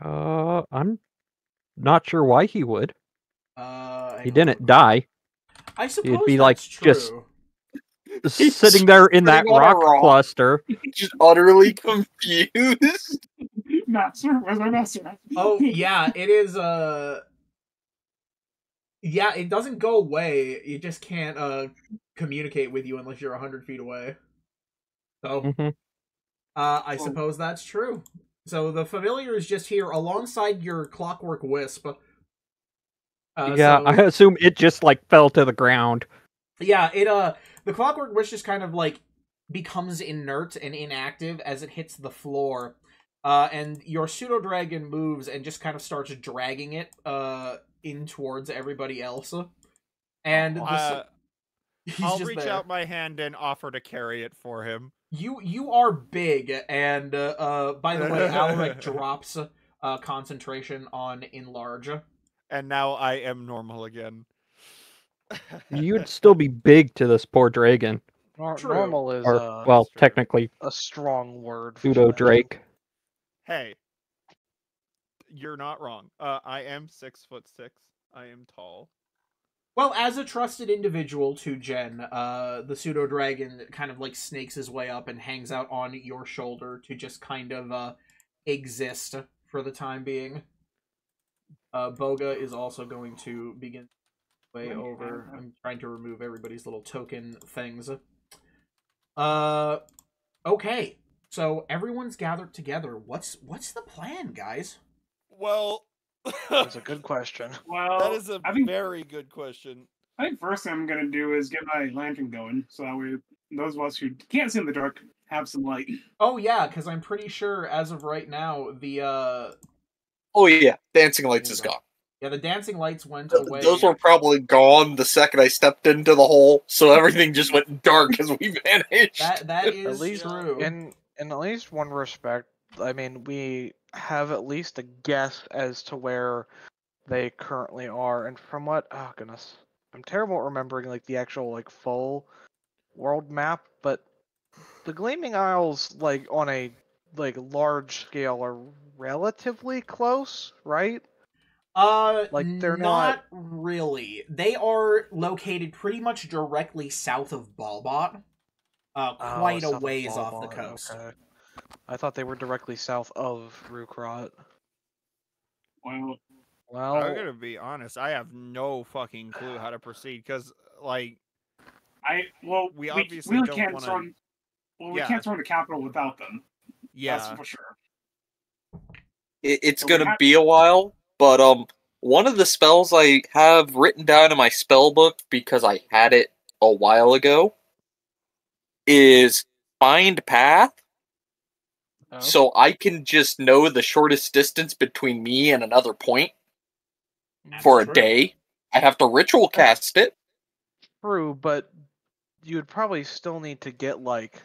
I'm not sure why he would. Hang He on. didn't die. I suppose be, that's like, true. just- Sitting there in that sitting on a rock rock. cluster. Just utterly confused. Master, where's my master? Oh, yeah, it is, yeah, it doesn't go away, it just can't, communicate with you unless you're 100 feet away. So, Mhm. I suppose that's true. So the familiar is just here alongside your Clockwork Wisp. Yeah, so- I assume it just like fell to the ground. Yeah, the Clockwork Wisp just kind of like becomes inert and inactive as it hits the floor. And your pseudo dragon moves and just kind of starts dragging it in towards everybody else. And he's I'll just reach there. out my hand and offer to carry it for him. You are big, and by the way, Alaric drops concentration on enlarge. And now I am normal again. You'd still be big to this poor dragon. True. Normal is Or, well, That's true. technically, a strong word. For pseudo Smash. Drake. Hey, you're not wrong. I am 6'6". I am tall. Well, as a trusted individual to Jen, the pseudo dragon kind of like snakes his way up and hangs out on your shoulder to just kind of exist for the time being. Boga is also going to begin way over. I'm trying to remove everybody's little token things. Okay. So everyone's gathered together. What's the plan, guys? Well, That's a good question. Well, that is a I think very good question. I think first thing I'm gonna do is get my lantern going, so that way those of us who can't see in the dark have some light. Oh yeah, because I'm pretty sure as of right now the Oh yeah, dancing lights is gone. the dancing lights went away. Those were probably gone the second I stepped into the hole, so everything just went dark as we vanished. that At is least true. in at least one respect, I mean, we have at least a guess as to where they currently are, and from what, oh goodness, I'm terrible at remembering like the actual like full world map, but the Gleaming Isles, like on a like large scale, are relatively close, right? Like they're not really. They are located pretty much directly south of Balbot. Quite a south of ways off the Balbot, coast. Okay. I thought they were directly south of Rukrot. Well, Well, I'm gonna be honest. I have no fucking clue how to proceed because, like, we obviously we don't can't wanna- storm. Well, we Yeah. can't storm the capital without them. That's yeah, for sure. It's So we gonna have- be a while, but one of the spells I have written down in my spell book because I had it a while ago is Find Path. oh, So I can just know the shortest distance between me and another point for a true. day. I have to ritual cast it. true, but you would probably still need to get like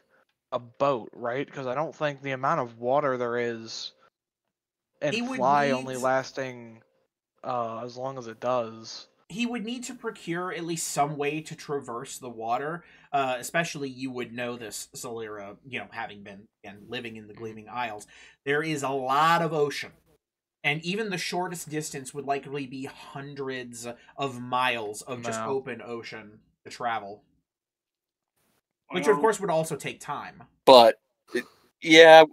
a boat, right? Because I don't think the amount of water there is and He would fly need- only lasting as long as it does. He would need to procure at least some way to traverse the water. Especially you would know this, Solera, having been and living in the Gleaming Isles. There is a lot of ocean. And even the shortest distance would likely be hundreds of miles of just No. open ocean to travel. Which, of Well, course, would also take time. But yeah,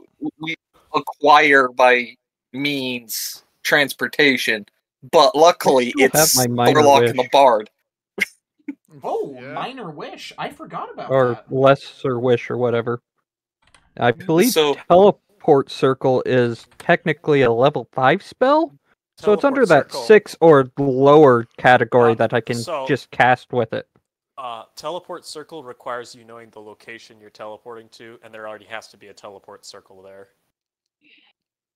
we acquire by means transportation. But luckily, still have it's my minor Thorlock wish. and the Bard. Oh, Yeah. minor wish. I forgot about Or that. lesser wish or whatever. I believe So- teleport circle is technically a level 5 spell. So it's under Teleport that Circle- 6 or lower category Um, that I can so- just cast with it. Teleport circle requires you knowing the location you're teleporting to, and there already has to be a teleport circle there.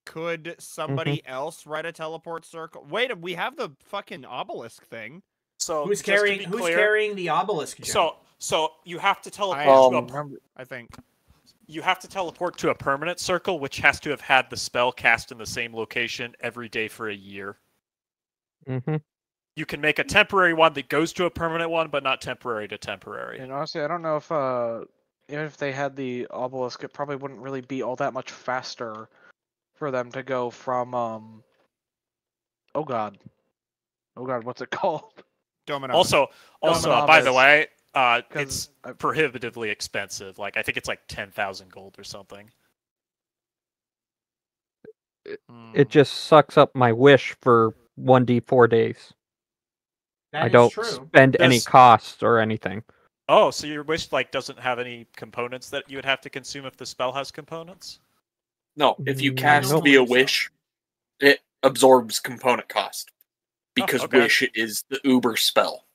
Could somebody else write a teleport circle? Wait, we have the fucking obelisk thing. So Who's just to carrying be Who's clear, carrying the obelisk? Jim? So you have to teleport I to a remember. I think. you have to teleport to a permanent circle, which has to have had the spell cast in the same location every day for a year. Hmm. You can make a temporary one that goes to a permanent one, but not temporary to temporary. And honestly, I don't know if even if they had the obelisk, it probably wouldn't really be all that much faster for them to go from oh god, what's it called? Domino. Also, Domino by the is- way, 'Cause it's I- prohibitively expensive. Like I think it's like 10,000 gold or something. Hmm. It just sucks up my wish for 1d4 days. That I is don't true. spend any Does- costs or anything. Oh, so your wish doesn't have any components that you would have to consume if the spell has components? No, if you Mm, cast no. via wish, it absorbs component cost. Because okay. wish is the uber spell.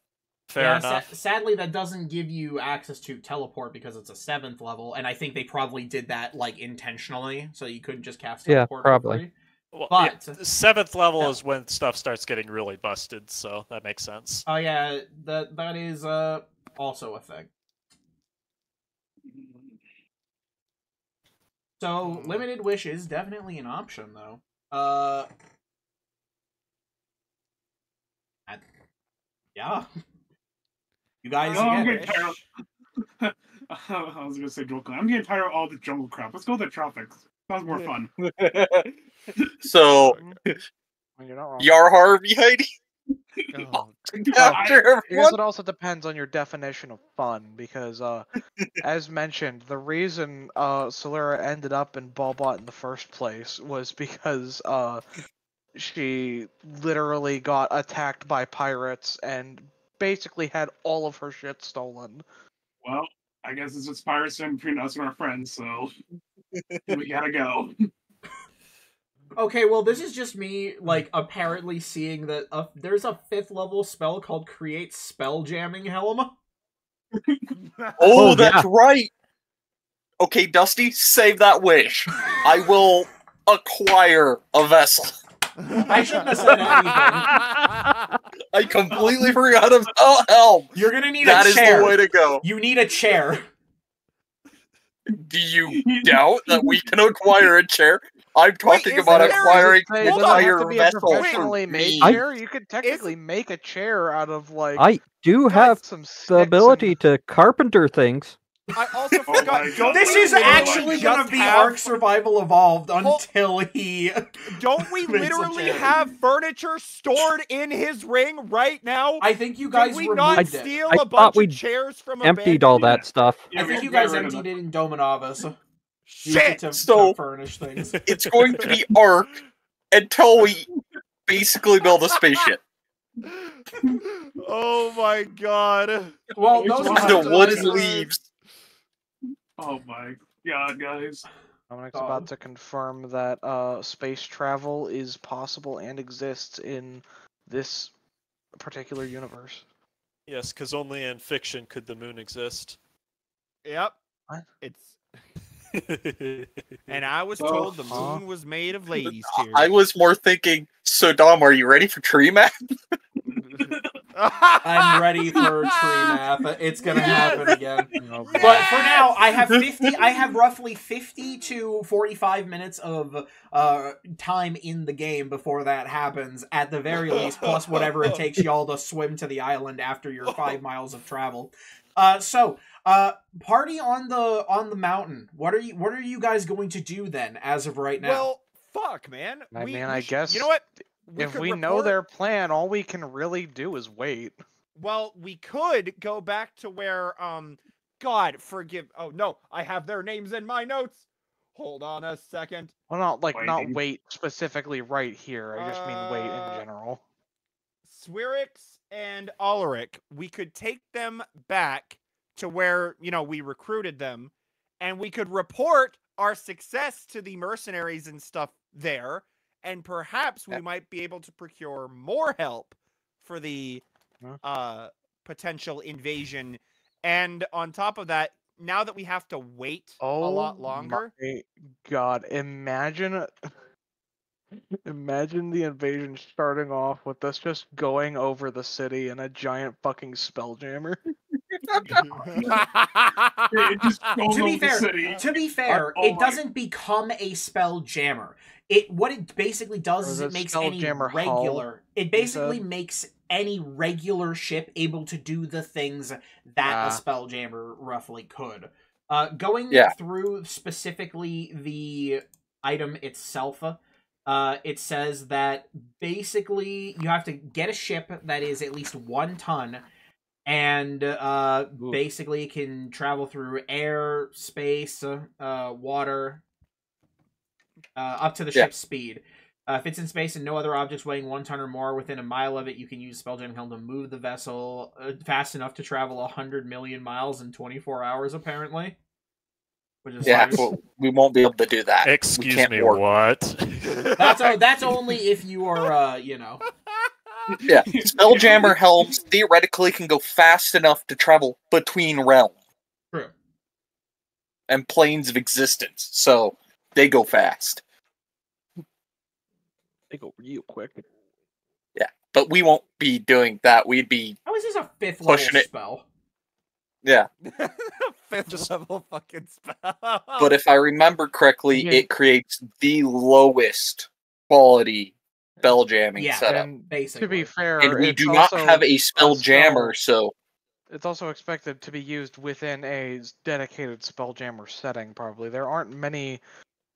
Fair Yeah, enough. sadly, that doesn't give you access to teleport because it's a 7th level, and I think they probably did that like intentionally, so you couldn't just cast Yeah, teleport. for probably. free. Well, But- the 7th level Yeah. is when stuff starts getting really busted, so that makes sense. Oh yeah, that is also a thing. So limited wish is definitely an option, though. Yeah. You guys No, I'm again. getting tired. I was gonna say jungle. I'm getting tired of all the jungle crap. Let's go to the tropics. Sounds more fun. So, Well, you're not wrong. Yarhar behind Oh, after I guess everyone. it also depends on your definition of fun, because, as mentioned, the reason Solera ended up in Ballbot in the first place was because she literally got attacked by pirates and basically had all of her shit stolen. Well, I guess it's just piracy between us and our friends, so we gotta go. Okay, well, this is just me, like, apparently seeing that there's a 5th level spell called Create Spell Jamming Helm. Oh, that's right. Okay, Dusty, save that wish. I will acquire a vessel. I shouldn't have said anything. I completely forgot about Helm. You're gonna need That a is chair. the way to go. You need a chair. Do you doubt that we can acquire a chair? I'm talking is about there- acquiring It an doesn't have entire to be a vessel for professionally made me. chair. You could technically make a chair out of, like, I do have some the sticks ability and... to carpenter things. I also Oh forgot. my Don't God. This we is literally actually gonna just be have- Ark Survival Evolved until he... Don't we makes a literally chair. have furniture stored in his ring right now? I think you Did guys we removed not it. steal I a thought bunch we of chairs from Emptied all abandoned- that stuff. Yeah, I think we you guys got rid of emptied that. it in Dominavus. Used Shit! it to So- furnish things. It's going to be Ark until we basically build a spaceship. Oh my god. Well, It's those just are The the wood those and are- leaves. Oh my god, guys. Dominic's God. about to confirm that space travel is possible and exists in this particular universe. Yes, because only in fiction could the moon exist. Yep. What? It's and I was Oh, told the huh? moon was made of ladies' tears. I was more thinking, so Dom, are you ready for tree map? I'm ready for tree math. It's gonna happen again. Oh, But for now, I have roughly 50 to 45 minutes of time in the game before that happens, at the very least, plus whatever it takes y'all to swim to the island after your 5 miles of travel. So, party on the mountain. What are you guys going to do then, as of right now? Well, fuck, man. I We- mean, we I should- guess you know what? if could we know report- their plan, all we can really do is wait. Well, we could go back to where God forgive. Oh no, I have their names in my notes. Hold on a second. Well, not Waiting. wait specifically right here. I just mean wait in general. Swirix and Ulrich, we could take them back to where, we recruited them, and we could report our success to the mercenaries and stuff there, and perhaps we might be able to procure more help for the potential invasion. And on top of that, now that we have to wait a lot longer, My God, imagine the invasion starting off with us just going over the city in a giant fucking spelljammer. It just goes To be over the fair, city. Oh it my- doesn't become a spell jammer. What it basically does Or is the it makes spell any jammer hull, regular. It basically said? makes any regular ship able to do the things that a spell jammer roughly could. Going Yeah. through specifically the item itself, it says that basically you have to get a ship that is at least 1 ton, and basically it can travel through air, space, water, up to the ship's speed. If it's in space and no other objects weighing 1 ton or more within a mile of it, you can use Spelljamming Helm to move the vessel fast enough to travel 100 million miles in 24 hours, apparently. Which is Yeah, nice. well, we won't be able to do that. Excuse can't me, work. what? That's only if you are, Yeah, Spelljammer helms theoretically can go fast enough to travel between realms True. and planes of existence, so they go fast. They go real quick. Yeah, but we won't be doing that. We'd be How is this a 5th level Pushing it. spell? Yeah, Fifth level fucking spell. but if I remember correctly, Yeah. it creates the lowest quality spell jamming Yeah, setup. And basically. to be fair, And we it's do not also have a spell spell- jammer, so It's also expected to be used within a dedicated spelljammer setting. Probably there aren't many.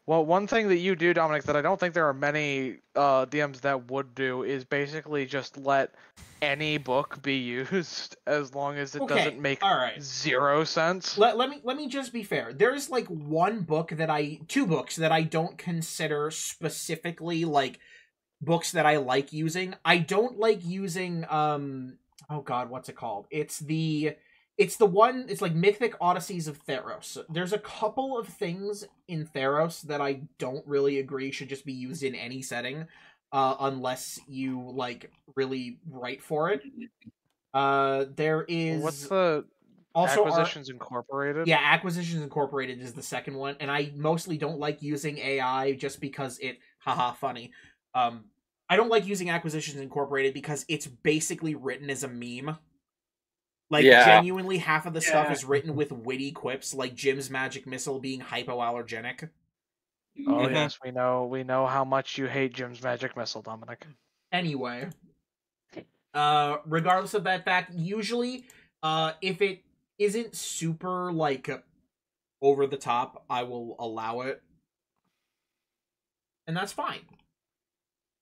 Well, one thing that you do, Dominic, that I don't think there are many DMs that would do is basically just let any book be used as long as it Okay, doesn't make all right. zero sense. Let me just be fair. There's like two books that I don't consider specifically like books that I like using. I don't like using oh god, what's it called? It's like Mythic Odysseys of Theros. There's a couple of things in Theros that I don't really agree should just be used in any setting, unless you like really write for it. There is What's the also Acquisitions Incorporated? Yeah, Acquisitions Incorporated is the second one, and I mostly don't like using AI just because haha, funny. I don't like using Acquisitions Incorporated because it's basically written as a meme. Like, Yeah. genuinely, half of the stuff Yeah. is written with witty quips, like Jim's magic missile being hypoallergenic. Oh Mhm. yes, we know how much you hate Jim's magic missile, Dominic. Anyway, regardless of that fact, usually, if it isn't super, like, over the top, I will allow it. And that's fine.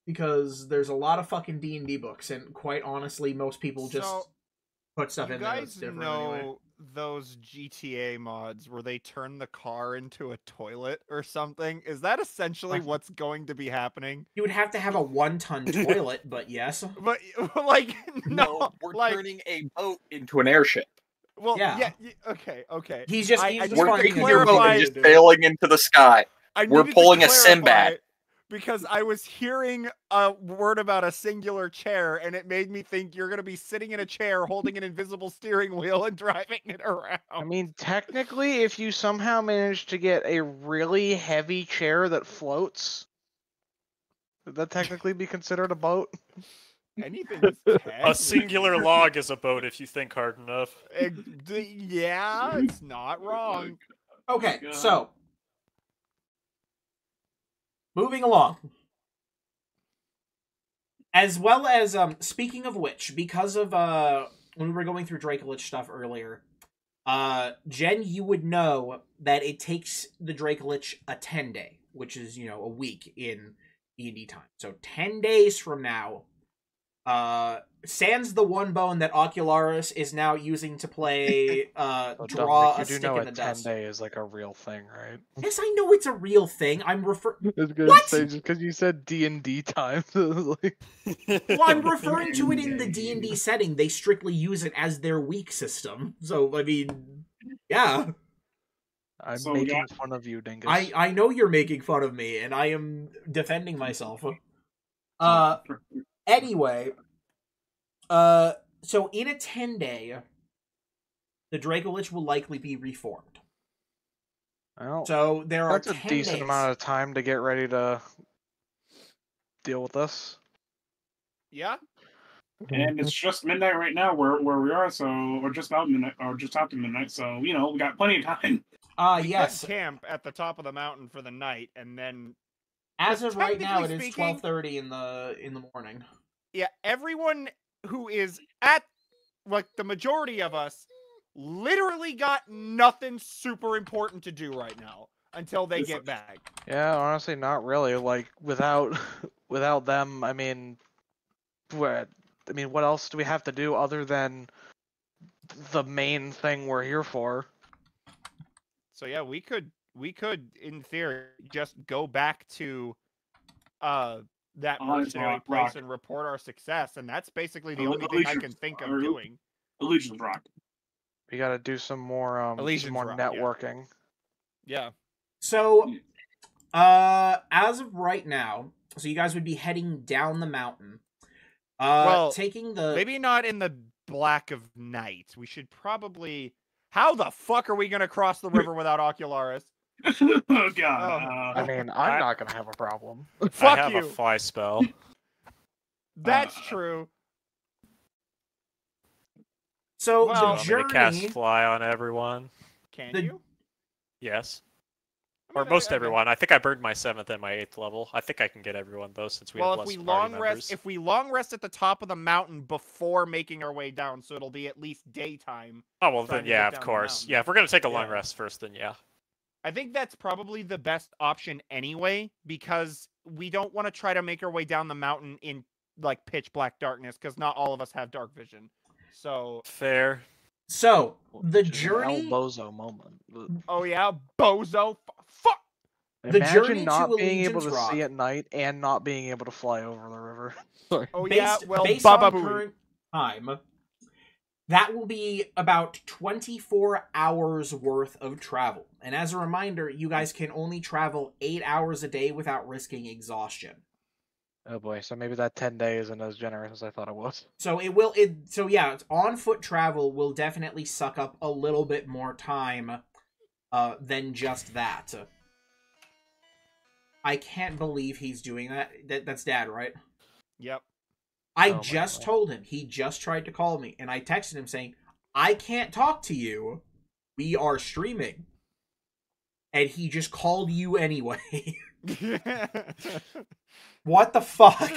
Because there's a lot of fucking D&D books, and quite honestly, most people just So, put stuff you in there that's guys different know anyway. those GTA mods where they turn the car into a toilet or something? Is that essentially what's going to be happening? You would have to have a 1-ton toilet, but yes. But like, no, we're like, turning a boat into an airship. well, Yeah. okay. He's just I finding We're a taking new your boat way and to just do it. sailing into the sky. We're needed to pulling a clarify Sinbad. because I was hearing a word about a singular chair, and it made me think you're going to be sitting in a chair holding an invisible steering wheel and driving it around. I mean, technically, if you somehow manage to get a really heavy chair that floats, would that technically be considered a boat? Anything's A singular log is a boat if you think hard enough. Yeah, it's not wrong. Okay, God. so moving along. As well as speaking of which, because of when we were going through Dracolich stuff earlier, Jen, you would know that it takes the Dracolich a 10-day, which is, a week in D&D time. So 10 days from now, sans the one bone that Ocularis is now using to play So, draw Dominic, a you do stick know in a the 10 dust. day is like a real thing, right? Yes, I know it's a real thing. I'm I was gonna What? say just because you said D&D time, like, Well, I'm referring to it in the D&D setting. They strictly use it as their week system. So, I mean, yeah. I'm So we making got- fun of you, Dingus. I know you're making fun of me, and I am defending myself. Anyway, so in a 10-day, the Dracolich will likely be reformed. Well, So there are that's a 10 decent days. amount of time to get ready to deal with this. Yeah. And it's just midnight right now where we are, so or just about midnight or just after midnight, so we got plenty of time. We Yes. could camp at the top of the mountain for the night, and then As of right now, it technically is speaking- 12:30 in the morning. yeah, everyone who is at like the majority of us literally got nothing super important to do right now until they get back. Yeah, honestly, not really. Like without without them, I mean, what else do we have to do other than the main thing we're here for? So yeah, we could in theory just go back to that mercenary Rock. place and report our success, and that's basically the only thing I Elysian- can think of or- doing. Illusions Rock. We got to do some more Elysian's Rock, yeah. networking. Yeah. So, as of right now, so you guys would be heading down the mountain. Well, Taking the Maybe not in the black of night. We should probably. How the fuck are we gonna cross the river without Ocularis? Oh god. I mean, I'm not gonna have a problem. I Fuck have you. a fly spell. That's true. So Well- the I'm gonna cast journey. fly on everyone. Can The- you? Yes. I Or mean, most okay. everyone. I think I burned my 7th and my 8th level. I think I can get everyone though, since we Well, have if less we party long members. rest, if we long rest at the top of the mountain before making our way down, so it'll be at least daytime. Oh well, trying then to yeah, get of down the course. mountain. Yeah, if we're gonna take a long Yeah. rest first, then yeah. I think that's probably the best option anyway, because we don't want to try to make our way down the mountain in like pitch black darkness, because not all of us have dark vision. So, Fair. So the Which is an El journey. Bozo moment. oh yeah, bozo, fuck. The Imagine journey not to being able Allegiance to Rock. see at night and not being able to fly over the river. Oh yeah, well, based Baba on Booey. current time, that will be about 24 hours worth of travel. And as a reminder, you guys can only travel 8 hours a day without risking exhaustion. Oh boy, so maybe that 10 days isn't as generous as I thought it was. So on foot travel will definitely suck up a little bit more time than just that. I can't believe he's doing that. That's Dad, right? Yep. I Oh my just God. told him. He just tried to call me, and I texted him saying, I can't talk to you. We are streaming. And he just called you anyway. What the fuck?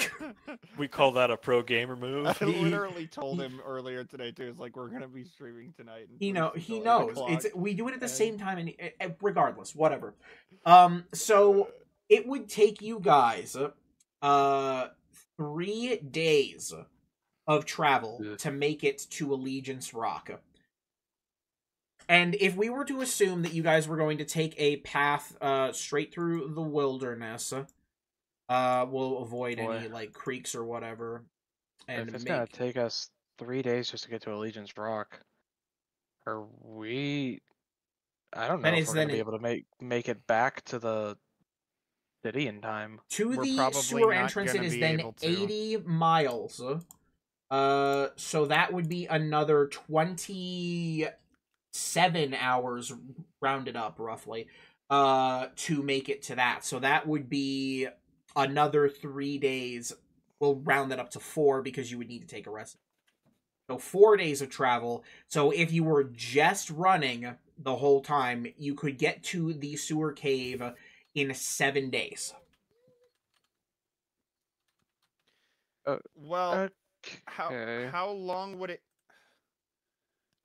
We call that a pro gamer I move. literally told him earlier today too. It's like we're gonna be streaming tonight. And He Twitch he until 8 knows. o'clock. It's we do it at the and- same time, and regardless, whatever. So it would take you guys 3 days of travel Ugh. to make it to Allegiance Rock. And if we were to assume that you guys were going to take a path straight through the wilderness, we'll avoid Boy. any like creeks or whatever. And If it's make gonna take us 3 days just to get to Allegiance Rock, are we? I don't know And if it's we're gonna then be it- able to make it back to the city in time. to We're the probably sewer not entrance, it gonna is be then able to. 80 miles. So that would be another 27 hours rounded up roughly to make it to that. So that would be another 3 days. We'll round that up to 4 because you would need to take a rest. So 4 days of travel. So if you were just running the whole time, you could get to the sewer cave in 7 days. Well, Okay. how long would it?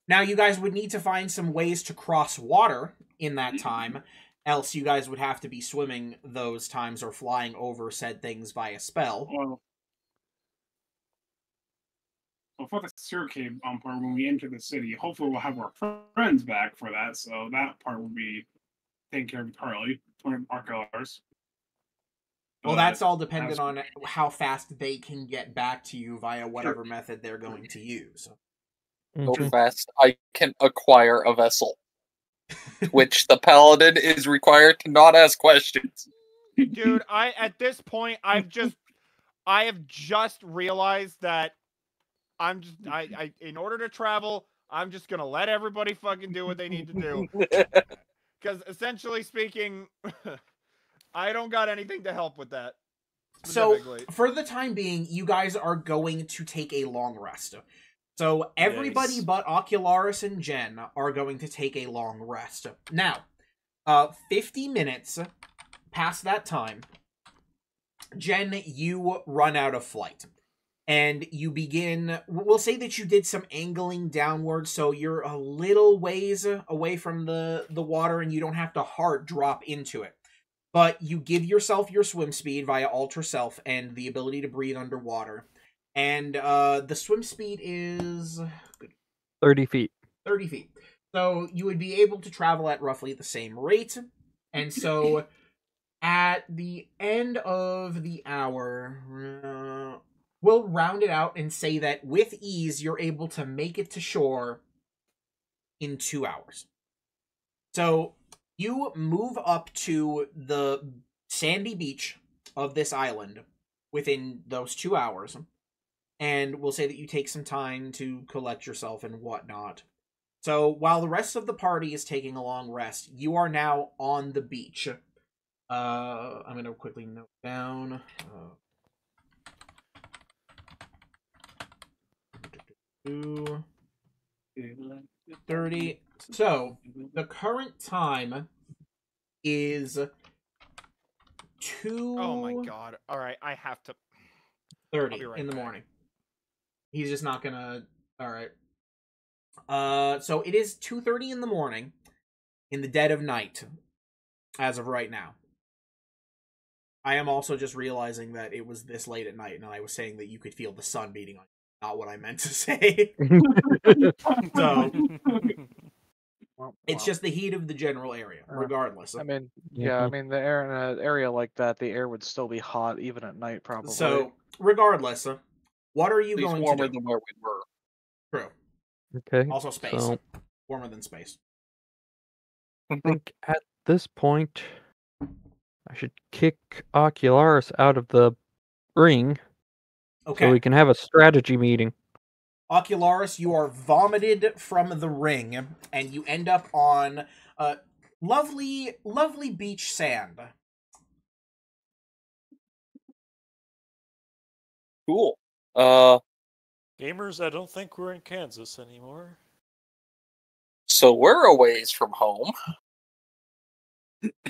Now, you guys would need to find some ways to cross water in that time, else you guys would have to be swimming those times or flying over said things via spell. Well, for the sewer cave part, when we enter the city, hopefully we'll have our friends back for that, so that part will be taken care of entirely. Our colors. Well, that's all dependent as- on how fast they can get back to you via whatever method they're going to use. So Mhm. fast I can acquire a vessel. Which the paladin is required to not ask questions. Dude, at this point I have just realized that I in order to travel, I'm just gonna let everybody fucking do what they need to do. Because essentially speaking, I don't got anything to help with that. So, Specifically. for the time being, you guys are going to take a long rest. So, everybody Nice. but Ocularis and Jen are going to take a long rest. Now, 50 minutes past that time, Jen, you run out of flight. And you begin, we'll say that you did some angling downward, so you're a little ways away from the water and you don't have to hard drop into it. But you give yourself your swim speed via Ultra Self and the ability to breathe underwater. And the swim speed is 30 feet. 30 feet. So you would be able to travel at roughly the same rate. And so at the end of the hour, we'll round it out and say that with ease, you're able to make it to shore in 2 hours. So you move up to the sandy beach of this island within those 2 hours. And we'll say that you take some time to collect yourself and whatnot. So while the rest of the party is taking a long rest, you are now on the beach. I'm going to quickly note down. 30. So, the current time is 2:30 Oh my god. Alright, I have to. I'll be right in the back. morning. He's just not gonna... Alright. So it is 2:30 in the morning, in the dead of night, as of right now. I am also just realizing that it was this late at night, and I was saying that you could feel the sun beating on you. Not what I meant to say. So, it's just the heat of the general area, regardless. I mean, yeah, I mean, the air in an area like that, the air would still be hot even at night, probably. So, regardless, what are you At least going to warmer do? than where we were. True. Okay. Also space. So Warmer than space. I think at this point, I should kick Ocularis out of the ring Okay. so we can have a strategy meeting. Ocularis, you are vomited from the ring, and you end up on lovely, lovely beach sand. Cool. Gamers, I don't think we're in Kansas anymore. So we're a ways from home.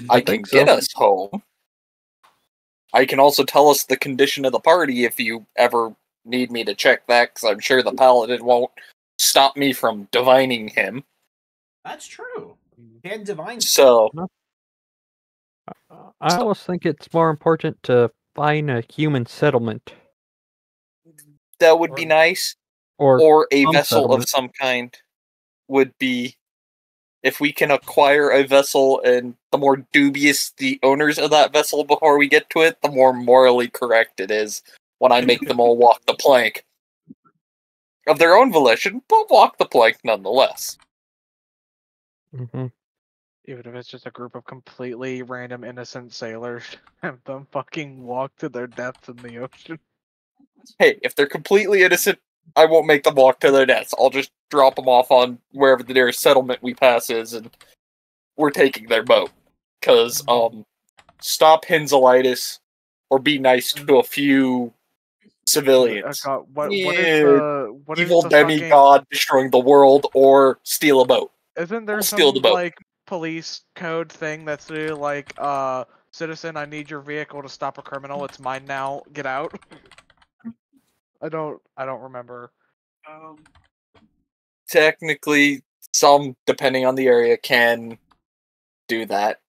I can think so. get us home. I can also tell us the condition of the party if you ever need me to check that, because I'm sure the paladin won't stop me from divining him. That's true. And divine. So, I always think it's more important to find a human settlement that would be nice. or Or a some vessel settlement. of some kind would be... If we can acquire a vessel, and the more dubious the owners of that vessel before we get to it, the more morally correct it is when I make them all walk the plank. Of their own volition, but walk the plank nonetheless. Mhm. Even if it's just a group of completely random innocent sailors, have them fucking walk to their deaths in the ocean. Hey, if they're completely innocent, I won't make them walk to their deaths. I'll just drop them off on wherever the nearest settlement we pass is, and we're taking their boat. Because, stop Hinzelitis, or be nice to a few civilians. God, what is Yeah, what evil is the fucking... demigod destroying the world, or steal a boat. Isn't there We'll some steal the boat. like police code thing that's like citizen, I need your vehicle to stop a criminal. It's mine now. Get out. I don't remember. Technically, some, depending on the area, can do that.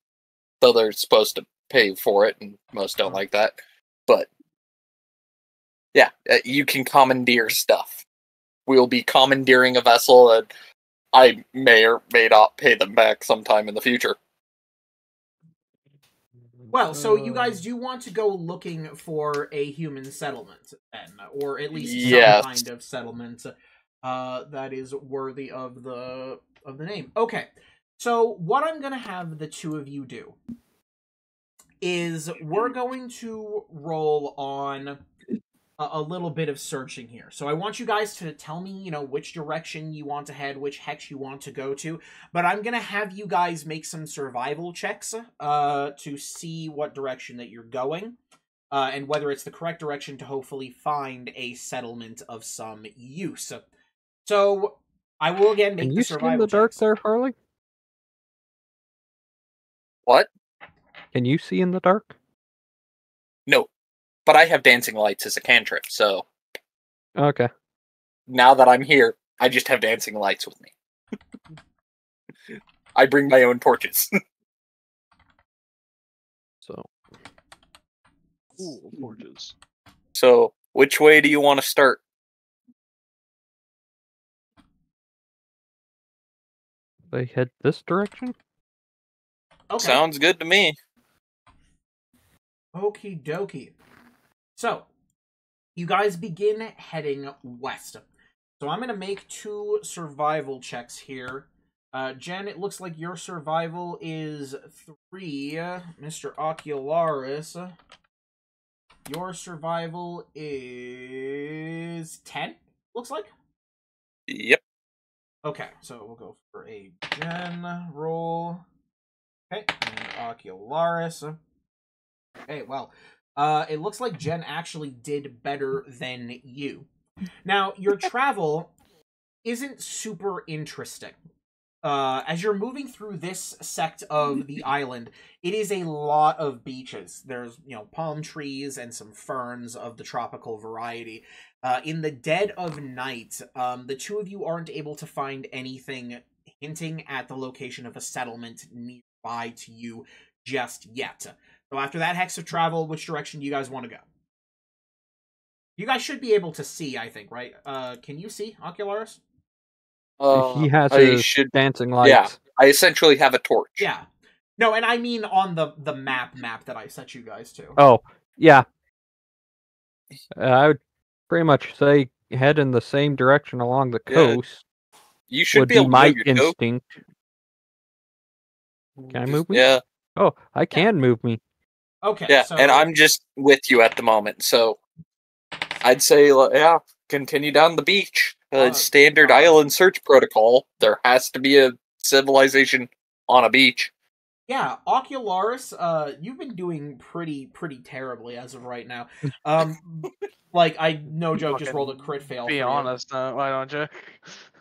Though they're supposed to pay for it, and most don't like that. But, yeah, you can commandeer stuff. We'll be commandeering a vessel, and I may or may not pay them back sometime in the future. Well, so you guys do want to go looking for a human settlement, then, or at least Yes. some kind of settlement that is worthy of the name. Okay, so what I'm going to have the two of you do is we're going to roll on a little bit of searching here. So I want you guys to tell me, which direction you want to head, which hex you want to go to. But I'm going to have you guys make some survival checks to see what direction that you're going. And whether it's the correct direction to hopefully find a settlement of some use. So I will again make Can the you see in survival the dark checks. there, Harley? What? Can you see in the dark? No. But I have dancing lights as a cantrip, so Okay. now that I'm here, I just have dancing lights with me. I bring my own torches. So Ooh, torches. So, which way do you want to start? they head this direction? Okay. Sounds good to me. Okie dokie. So, you guys begin heading west. So I'm going to make 2 survival checks here. Jen, it looks like your survival is 3. Mr. Ocularis, your survival is 10, looks like? Yep. Okay, so we'll go for a Jen roll. Okay, and Ocularis. Okay, well, it looks like Jen actually did better than you. Now, your travel isn't super interesting. As you're moving through this sect of the island, it is a lot of beaches. There's, palm trees and some ferns of the tropical variety. In the dead of night, the two of you aren't able to find anything hinting at the location of a settlement nearby to you just yet. So after that hex of travel, which direction do you guys want to go? You guys should be able to see, I think, right? Can you see, Ocularis? He has I his should. dancing lights. Yeah, I essentially have a torch. Yeah. No, and I mean on the map that I set you guys to. Oh, yeah. I would pretty much say head in the same direction along the Yeah, coast. You should Would be be able to my move your toe. instinct. Can I move me? Yeah, Oh, I can move me. Okay, yeah, so... and I'm just with you at the moment, so I'd say, yeah, continue down the beach. Standard island search protocol. There has to be a civilization on a beach. Yeah, Ocularis, you've been doing pretty terribly as of right now. Like, I, no joke, just rolled a crit fail. Be for honest, why don't you?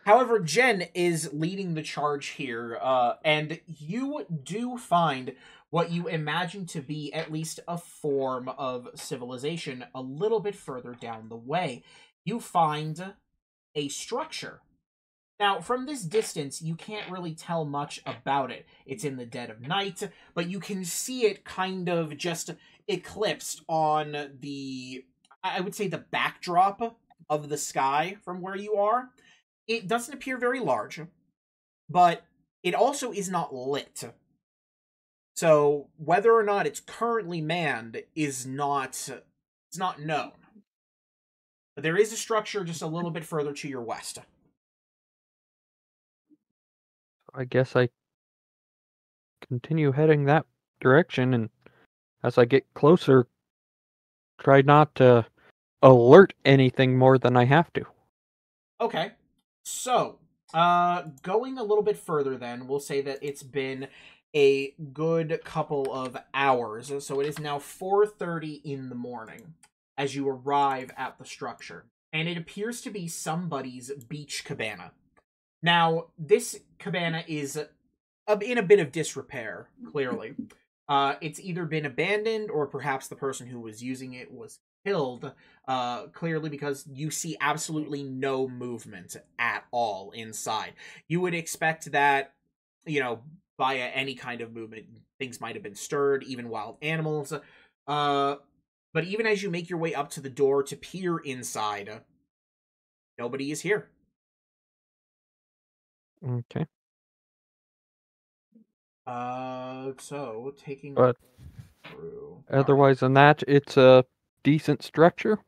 However, Jen is leading the charge here, and you do find what you imagine to be at least a form of civilization a little bit further down the way. You find a structure. Now, from this distance, you can't really tell much about it. It's in the dead of night, but you can see it kind of just eclipsed on the, I would say, the backdrop of the sky from where you are. It doesn't appear very large, but it also is not lit. So, whether or not it's currently manned is not known. But there is a structure just a little bit further to your west. I guess I continue heading that direction, and as I get closer, try not to alert anything more than I have to. Okay. So, going a little bit further then, we'll say that it's been a good couple of hours. So it is now 4:30 in the morning as you arrive at the structure. And it appears to be somebody's beach cabana. Now, this cabana is in a bit of disrepair, clearly. It's either been abandoned or perhaps the person who was using it was killed, clearly because you see absolutely no movement at all inside. You would expect that, via any kind of movement, things might have been stirred, even wild animals. But even as you make your way up to the door to peer inside, nobody is here. Okay. So, taking But through... otherwise than that, it's a decent structure.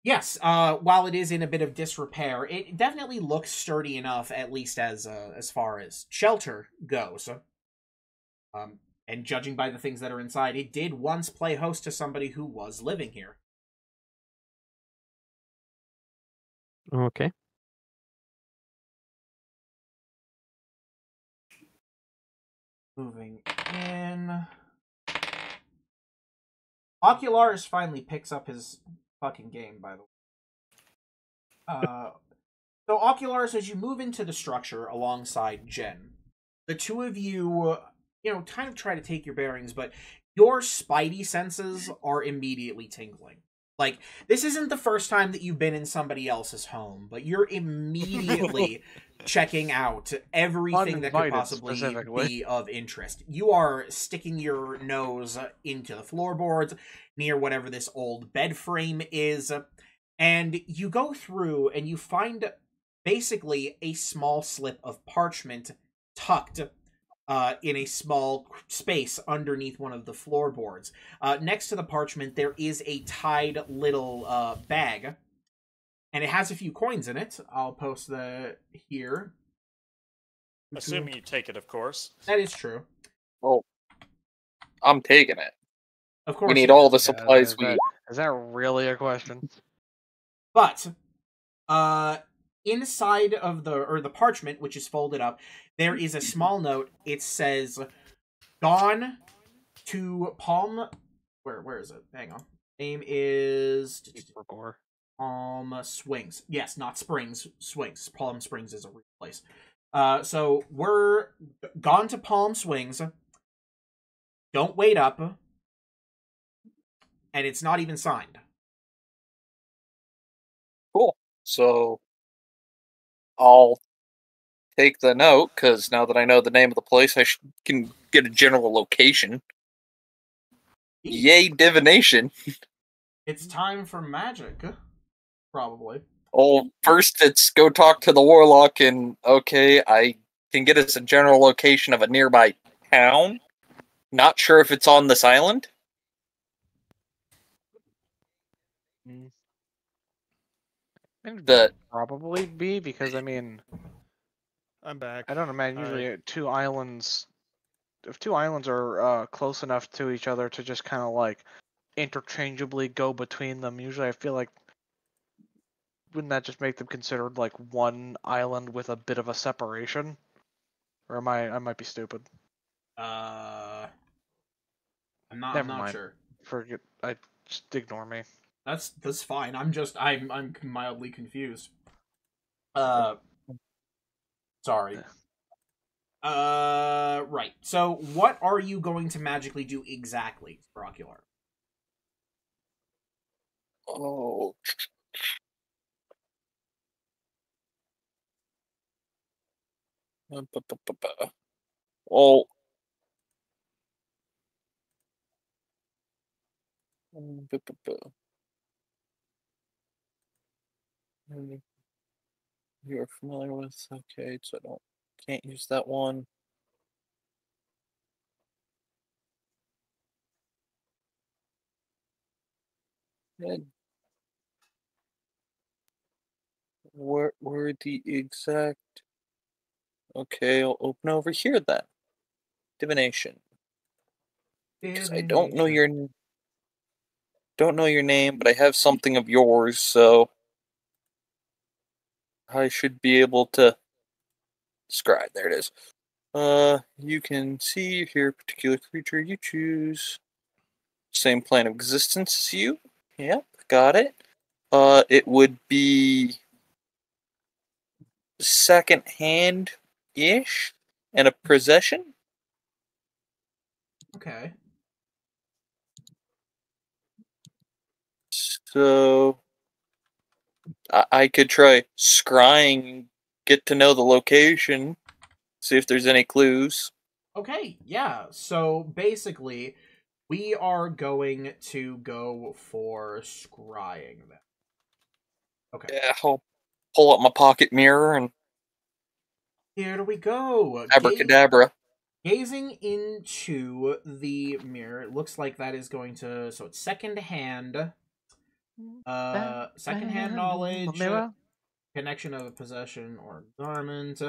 Yes, while it is in a bit of disrepair, it definitely looks sturdy enough, at least as far as shelter goes. And judging by the things that are inside, it did once play host to somebody who was living here. Okay. Moving in. Ocularis finally picks up his fucking game, by the way. So Ocularis, as you move into the structure alongside Jen, the two of you, kind of try to take your bearings, but your spidey senses are immediately tingling. Like, this isn't the first time that you've been in somebody else's home, but you're immediately checking out everything that could possibly be of interest. You are sticking your nose into the floorboards, near whatever this old bed frame is, and you go through and you find basically a small slip of parchment tucked in a small space underneath one of the floorboards. Next to the parchment, there is a tied little bag, and it has a few coins in it. I'll post the here. Assuming you take it, of course. That is true. Oh, I'm taking it. Of course. We need all the supplies we... Is that really a question? But, inside of the parchment, which is folded up, there is a small note. It says, "Gone to Palm..." Where is it? Hang on. Name is... Palm Swings. Yes, not Springs. Swings. Palm Springs is a real place. So we're gone to Palm Swings. Don't wait up. And it's not even signed. Cool. So I'll take the note, because now that I know the name of the place, I can get a general location. Yay, divination. It's time for magic. Probably. Oh, first it's go talk to the warlock, and okay, I can get us a general location of a nearby town. Not sure if it's on this island. It'd probably be, because I mean, I'm back. I don't imagine Hi. usually two islands. If two islands are close enough to each other to just kind of like interchangeably go between them, usually I feel like, wouldn't that just make them considered like one island with a bit of a separation? Or I might be stupid. I'm not. Never I'm not mind. sure. Forget. Just ignore me. That's fine. I'm mildly confused. Sorry. Right. So, what are you going to magically do exactly, Brocular? Oh. Well, you're familiar with, okay, so I can't use that one. And where the exact? Okay, I'll open over here then. Divination. Because I don't know your name, but I have something of yours, so I should be able to describe. There it is. You can see here particular creature you choose. Same plane of existence as you. Yep, got it. It would be second hand-ish and a possession. Okay. So I could try scrying, get to know the location, see if there's any clues. Okay, yeah. So basically, we are going to go for scrying then. Okay. Yeah, I'll pull up my pocket mirror and Here we go. abracadabra. Gazing into the mirror, it looks like that is going to. So it's second hand. Second hand knowledge. Mirror? Connection of a possession or garment.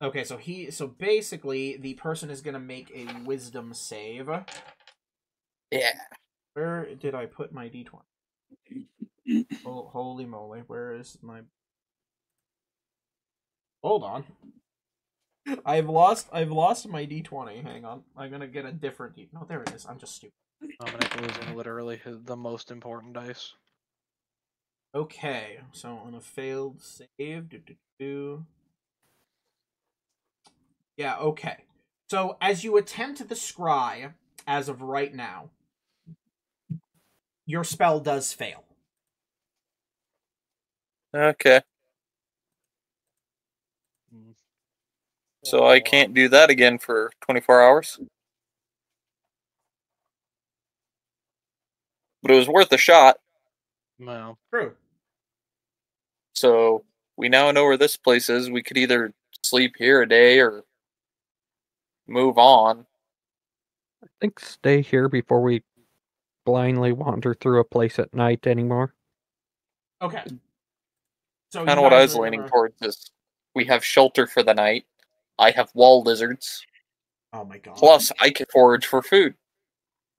Okay, so basically the person is gonna make a wisdom save. Yeah. Where did I put my d20? Oh, holy moly, where is my... Hold on. I've lost my d20. Hang on. I'm gonna get a different No, there it is. I'm just stupid. Dominic losing literally the most important dice. Okay, so on a failed save, yeah, okay. So as you attempt the scry, as of right now, your spell does fail. Okay. So I can't do that again for 24 hours? But it was worth a shot. No. True. So we now know where this place is. We could either sleep here a day or move on. I think stay here before we blindly wander through a place at night anymore. Okay. So Kind of what I was leaning towards is we have shelter for the night. I have wall lizards. Oh my god. Plus, I can forage for food.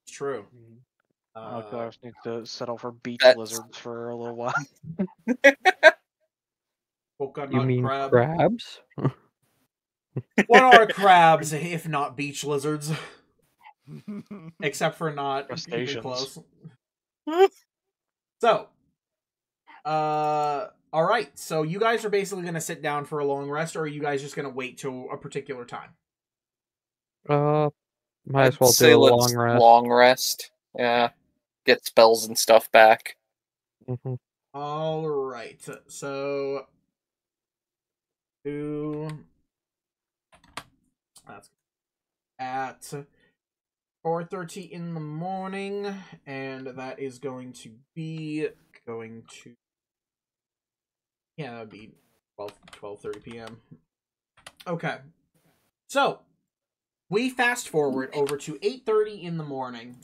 It's true. Oh gosh, need to settle for beach lizards for a little while. Coconut You mean crab. crabs? What are crabs if not beach lizards? Except for not keeping Crustaceans. close. So, all right. So you guys are basically going to sit down for a long rest, or are you guys just going to wait till a particular time? Might as I'd well say do a let's long rest. long rest. Yeah. Get spells and stuff back. Mhm. All right. So, that's at 4:30 in the morning, and that is going to that would be 12:30 p.m. Okay. So, we fast forward over to 8:30 in the morning,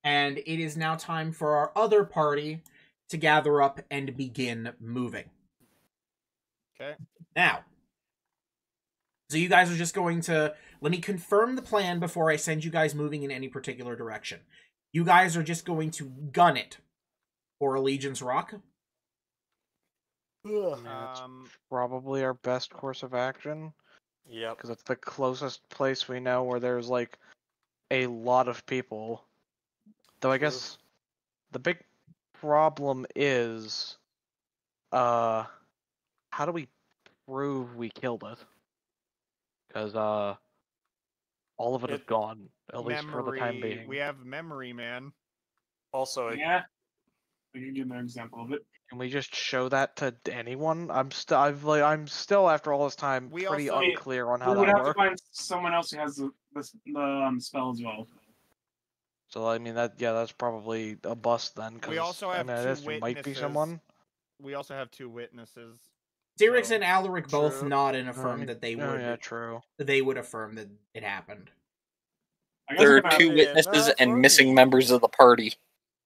and it is now time for our other party to gather up and begin moving. Okay. Now, so you guys are just going to... Let me confirm the plan before I send you guys moving in any particular direction. You guys are just going to gun it for Allegiance Rock. That's probably our best course of action. Yep. Because it's the closest place we know where there's, like, a lot of people. Though I guess the big problem is, how do we prove we killed it? Because, all of it is gone, at least for the time being. We have memory, man. Also, Yeah. I can give an example of it. Can we just show that to anyone? I'm still after all this time We pretty also- unclear on how We would that have to works. find someone else who has the spell as well. So I mean that's probably a bust then. Cause, We also have I mean, two this might be witnesses. someone. We also have two witnesses. Xerix So- and Alaric both True. nod and affirm that they Oh would. yeah, true. They would affirm that it happened. I guess There we are could two have- witnesses and missing members of the party.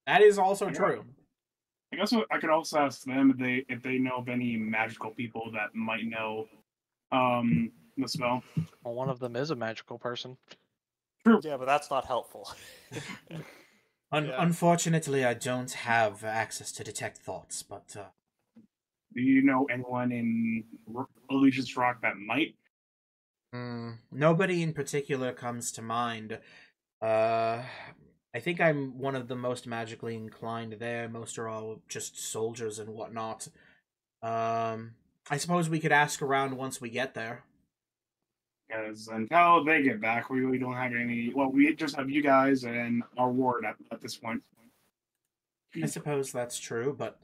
That is also true. I guess I could also ask them if they know of any magical people that might know the spell. Well, one of them is a magical person. yeah, but that's not helpful. Yeah. Unfortunately, I don't have access to detect thoughts, but Do you know anyone in Allegiance Rock that might? nobody in particular comes to mind. I think I'm one of the most magically inclined there. Most are all just soldiers and whatnot. I suppose we could ask around once we get there. Because until they get back, we really don't have any. Well, we just have you guys and our ward at this point. I suppose that's true, but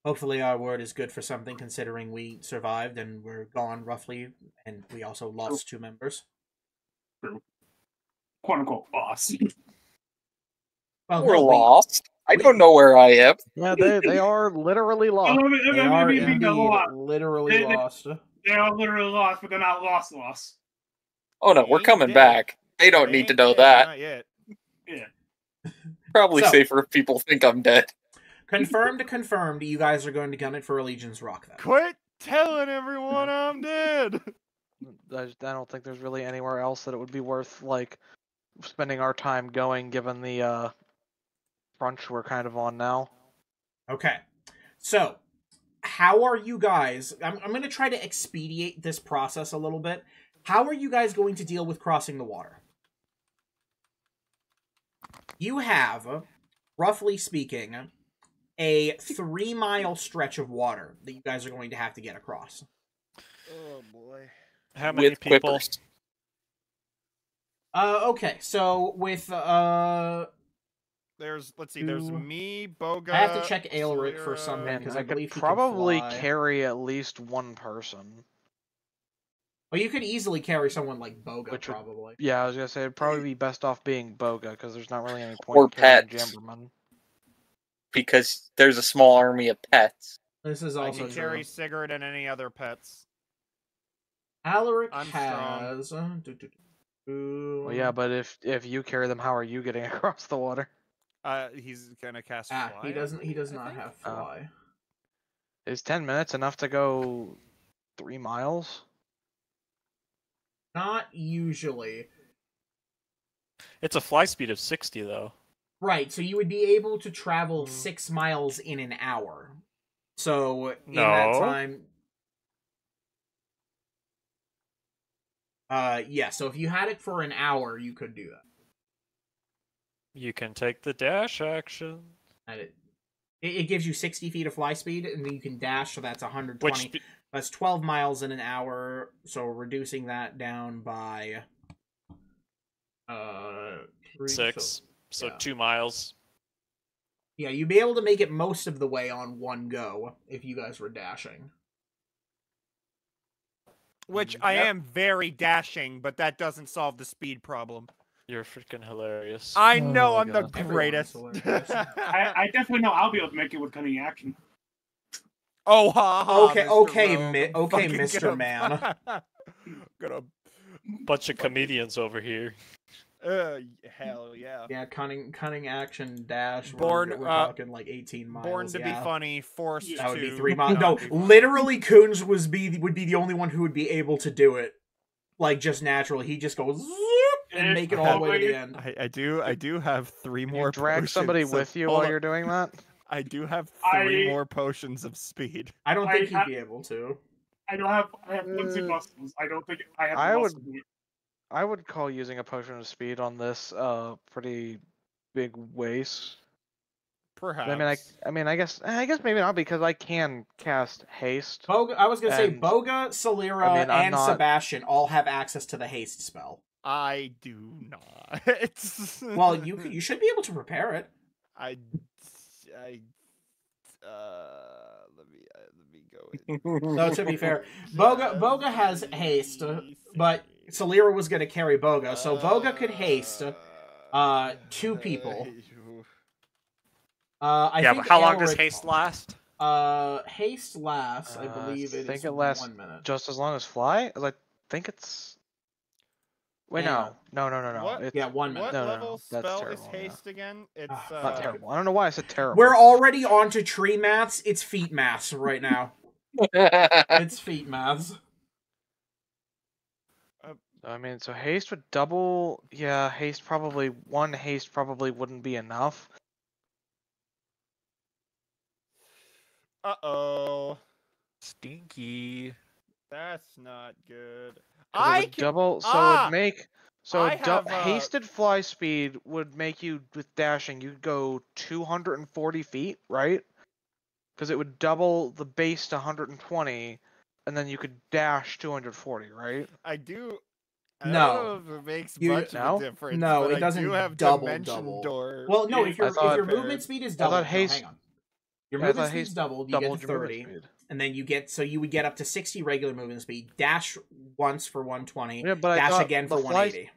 hopefully our word is good for something considering we survived and we're gone roughly, and we also lost 2 members. True. Quote unquote boss. Well, We're no, lost. I don't know where I am. Yeah, they are literally lost. They are Maybe indeed a lot. literally lost. They are literally lost, but they're not lost. Oh no, They we're ain't coming dead. back. They don't They need to ain't know dead, that. Not yet. Yeah. Probably So- safer if people think I'm dead. Confirmed, you guys are going to gun it for Allegiance Rock, then. Quit telling everyone I'm dead. I don't think there's really anywhere else that it would be worth like spending our time going, given the crunch we're kind of on now. Okay. So, how are you guys... I'm going to try to expedite this process a little bit. How are you guys going to deal with crossing the water? You have, roughly speaking, a 3-mile stretch of water that you guys are going to have to get across. Oh boy. How many With people? quippers. Okay, so with, Let's see, there's Two. me, Boga. I have to check Aelric for Selera, something, And because I I believe could he can probably fly. carry at least one person. Well, you could easily carry someone like Boga, Which would- probably. Yeah, I was gonna say it'd probably be best off being Boga because there's not really any point Or in carrying pets. Jamberman. Because there's a small army of pets. This is I also can carry true. Sigurd and any other pets. Alaric I'm strong. has... Well, yeah, but if you carry them, how are you getting across the water? He's gonna cast Ah, fly. he does I not think? have Oh. fly. Is 10 minutes enough to go 3 miles? Not usually. It's a fly speed of 60, though. Right, so you would be able to travel Mm. 6 miles in an hour. So, in that No. time... yeah, so if you had it for an hour, you could do that. You can take the dash action. And it, It gives you 60 feet of fly speed, and then you can dash, so that's 120. Which That's 12 miles in an hour, so reducing that down by 6, so yeah. 2 miles. Yeah, you'd be able to make it most of the way on one go if you guys were dashing. Which I Yep. am very dashing, but that doesn't solve the speed problem. You're freaking hilarious. I know my I'm the God. Everyone's greatest. hilarious. I definitely know I'll be able to make it with cunning action. Oh, ha ha. Okay, Mr. okay, Rogue, mi- I'm okay, fucking Mr. gonna- Man. gonna. Bunch of comedians over here. Hell yeah. Yeah, cunning action dash. Born, we're talking like 18 miles. Born to be yeah. funny, forced That would be to. 3 miles. not No, be funny. literally, Coons would be the only one who would be able to do it, like just naturally. He just goes zoop and make it all the way to the end. I do have 3 more. You drag somebody potions of- with you hold while on. you're doing that? I do have I- 3 more potions of speed. I don't think I- he'd be able to. I have flimsy muscles. I don't think I have the I would- muscles. I would call using a potion of speed on this pretty big waste. Perhaps. I mean, I guess maybe not because I can cast haste. Boga, I was gonna say And- Boga, Solera, I mean, I'm and not- Sebastian all have access to the haste spell. I do not. Well, you should be able to prepare it. I let me go. No, to be fair, Boga has haste, but Solera was gonna carry Boga, so Boga could haste 2 people. I Yeah, think but how long does Alaric- haste last? Haste lasts, I believe I it think is it lasts 1 minute. just as long as fly. I think it's. Wait, Yeah. no. What? It's Yeah, 1 minute. What No, no, level no, that's spell terrible, is yeah. haste again? It's not terrible. I don't know why I said terrible. We're already on to tree maths. It's feet maths right now. It's feet maths. I mean, so haste would double. Yeah, haste probably wouldn't be enough. Uh-oh. Stinky. That's not good. 'Cause it I would can... double. So Ah! it would make. So I have, hasted fly speed would make you with dashing. You'd go 240 feet, right? Because it would double the base to 120, and then you could dash 240, right? I do... No. I don't know if it makes You- much of No? a difference. No, but it I doesn't do have double. dimension door. Well, no, Yeah, if your I thought- movement speed is I thought doubled, no, haste- hang on. Your I movement thought speed's haste doubled, you get to doubled your movement 30, speed. and then you would get up to 60 regular movement speed. Dash once for 120. Yeah, but I dash thought again for the fly- 180.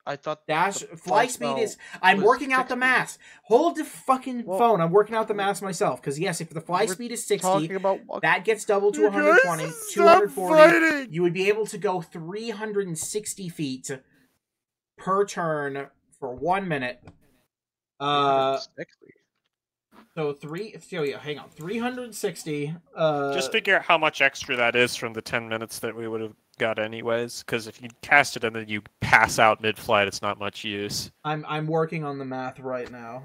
I thought Dash the fly spell speed is. I'm was working out the 60. math. Hold the fucking Well- phone. I'm working out the math myself. Because yes, if the fly We're speed is 60, talking about what? that gets doubled to You guys 120, stop 240. fighting! You would be able to go 360 feet per turn for 1 minute. 360. Hang on, 360. Just figure out how much extra that is from the 10 minutes that we would have got anyways. Because if you cast it and then you pass out mid-flight, it's not much use. I'm working on the math right now.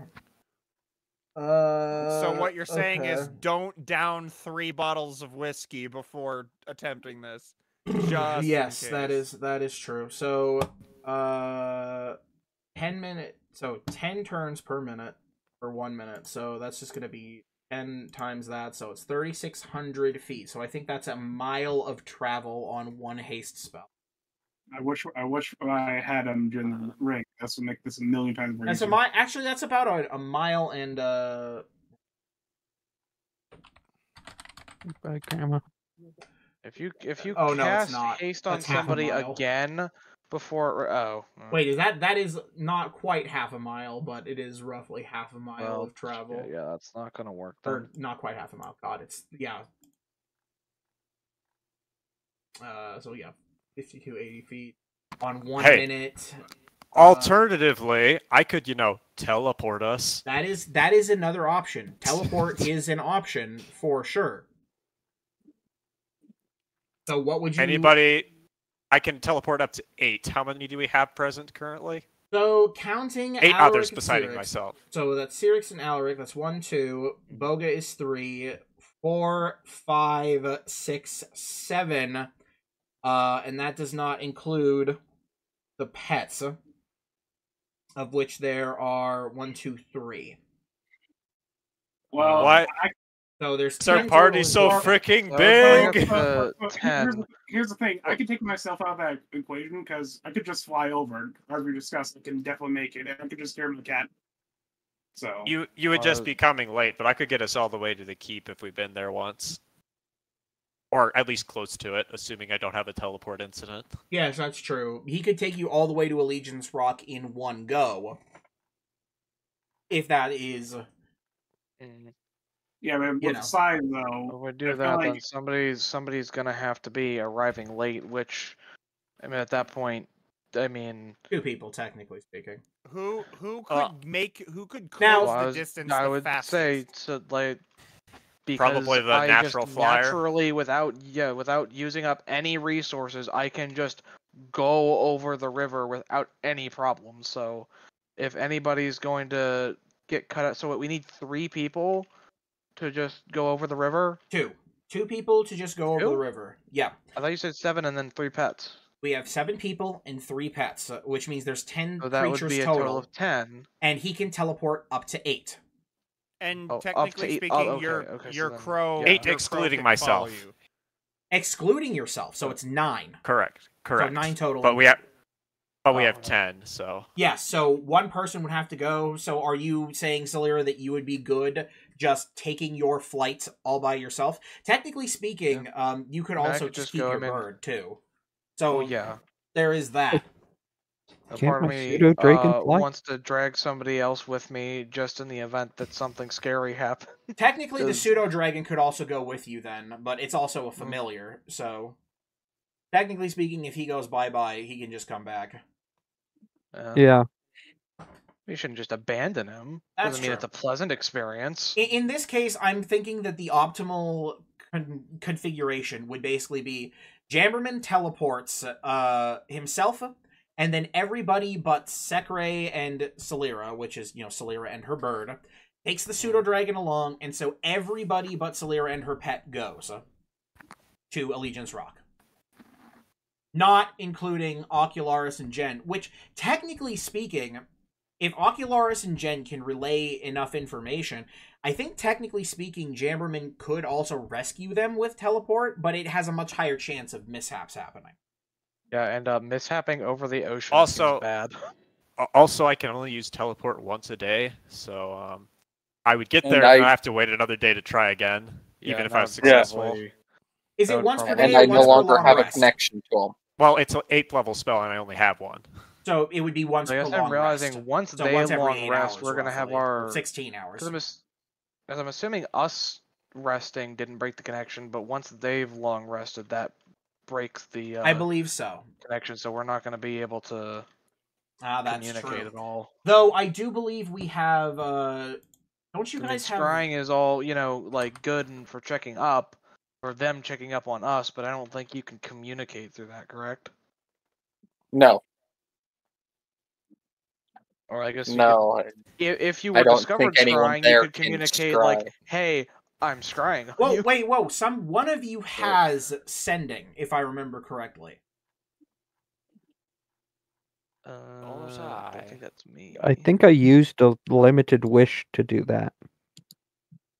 So what you're saying is okay. don't down 3 bottles of whiskey before attempting this. Just in yes, case. that is true. So 10 turns per minute for 1 minute. So that's just gonna be 10 times that. So it's 3,600 feet. So I think that's a mile of travel on one haste spell. I wish I had him during the ring. That's what make this a million times more That's easier. actually that's about a mile and Bye, Grandma. If you Oh, no, it's cast not. haste on That's half a somebody mile. again before Wait, is that is not quite half a mile, but it is roughly half a mile well, of travel. yeah, that's not gonna work Or then. not quite half a mile. God, it's yeah. So yeah, 5280 feet on 1 Hey. minute. Alternatively, I could, teleport us. That is another option. Teleport is an option for sure. So what would you? Anybody? I can teleport up to 8. How many do we have present currently? So counting 8 Alaric others and besides Cyrix. myself. So that's Cyrix and Alaric. That's 1, 2. Boga is 3, 4, 5, 6, 7. And that does not include the pets, of which there are 1, 2, 3. Well, What? So there's Is our 10 party total so in total. freaking So big? bring us But to here's, 10. here's the thing. I could take myself out of that equation because I could just fly over. As we discussed, I can definitely make it, and I could just scare my cat. So You would just be coming late, but I could get us all the way to the keep if we've been there once. Or at least close to it, assuming I don't have a teleport incident. Yes, that's true. He could take you all the way to Allegiance Rock in one go. If that is... yeah, but You with know. the size though, If we I do feel that, like- then somebody's gonna have to be arriving late. Which, I mean, at that point, I mean, 2 people, technically speaking. Who could who could close Now- well, the distance I the would fastest? say so, like, because Probably the I natural just flyer. naturally, without using up any resources, I can just go over the river without any problem. So, if anybody's going to get cut out, so we need 3 people to just go over the river. 2 people to just go over the 2? river. Yeah. I thought you said 7 and then 3 pets. We have 7 people and 3 pets, which means there's 10 So that would creatures be a total of 10. and he can teleport up to 8. And Oh, up to technically 8 speaking, okay, your okay, so your then- crow, yeah. 8 your excluding crow can follow myself. you. Excluding yourself, so it's 9. Correct. So 9 total. But we have Oh, 10, so Yeah, so one person would have to go. So are you saying, Celera, that you would be good just taking your flight all by yourself? Technically speaking, you could I mean, I also could just just keep go, your I mean- bird, too. So Oh, yeah. there is that. A Can't part of my me pseudo-dragon fly? wants to drag somebody else with me just in the event that something scary happens. Technically, the 'Cause- pseudo-dragon could also go with you then, but it's also a familiar, so... Technically speaking, if he goes bye-bye, he can just come back. Yeah. We shouldn't just abandon him. That's Doesn't mean it's true. a pleasant experience. In this case, I'm thinking that the optimal configuration would basically be Jamberman teleports himself, and then everybody but Sekre and Celera, which is, Celera and her bird, takes the pseudo-dragon along, and so everybody but Celera and her pet goes to Allegiance Rock. Not including Ocularis and Jen, which, technically speaking, if Ocularis and Jen can relay enough information, I think technically speaking, Jamberman could also rescue them with teleport, but it has a much higher chance of mishaps happening. Yeah, and mishapping over the ocean Also- seems bad. also I can only use teleport once a day, so I would get And there and I have to wait another day to try again, even if I was successful. Is That it would once per probably- day And or I once no per longer long have a rest? connection to them. Well, it's an 8th level spell and I only have one. So it would be once I per guess long I'm realizing rest. once So they once every long 8 rest, hours, we're gonna have roughly. our 16 hours. Because I'm assuming us resting didn't break the connection, but once they've long rested, that breaks the I believe so. connection. So we're not going to be able to That's communicate true. at all. Though I do believe we have. Don't you I mean, guys have? scrying is all like good and for checking up, for them checking up on us, but I don't think you can communicate through that. Correct? No, Or I guess no. if you I were don't discovered think anyone scrying, you there could can communicate scry. like, "Hey, I'm scrying." Whoa, You- wait, whoa! One of you has sending, if I remember correctly. was I I? don't think that's me. I think I used a limited wish to do that.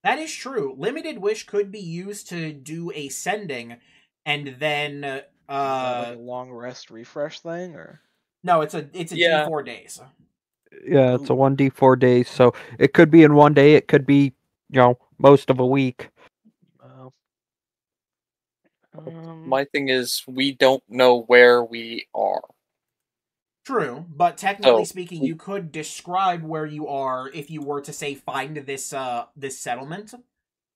That is true. Limited wish could be used to do a sending, and then Is that like a long rest refresh thing, or no, it's a Yeah. D4 days. Yeah, it's a 1d4 days, so it could be in one day, it could be, most of a week. well, My thing is, we don't know where we are. True, but technically So- speaking, you could describe where you are if you were to say find this this settlement.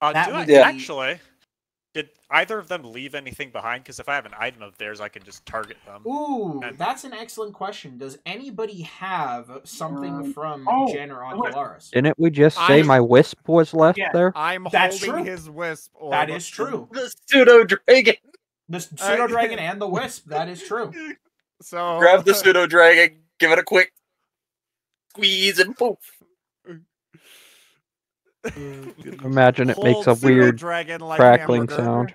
That Do I would be- actually? Did either of them leave anything behind? Because if I have an item of theirs, I can just target them. Ooh, And- that's an excellent question. Does anybody have something from oh, Jen or wait. Ocularis? Didn't we just say I- my wisp was left Yeah. there? I'm That's holding true. his wisp. Orb. That is true. The pseudo dragon. The pseudo dragon and the wisp. That is true. So Grab the pseudo dragon, give it a quick squeeze, and poof. Imagine it makes a Hold weird dragon like crackling hamburger. sound.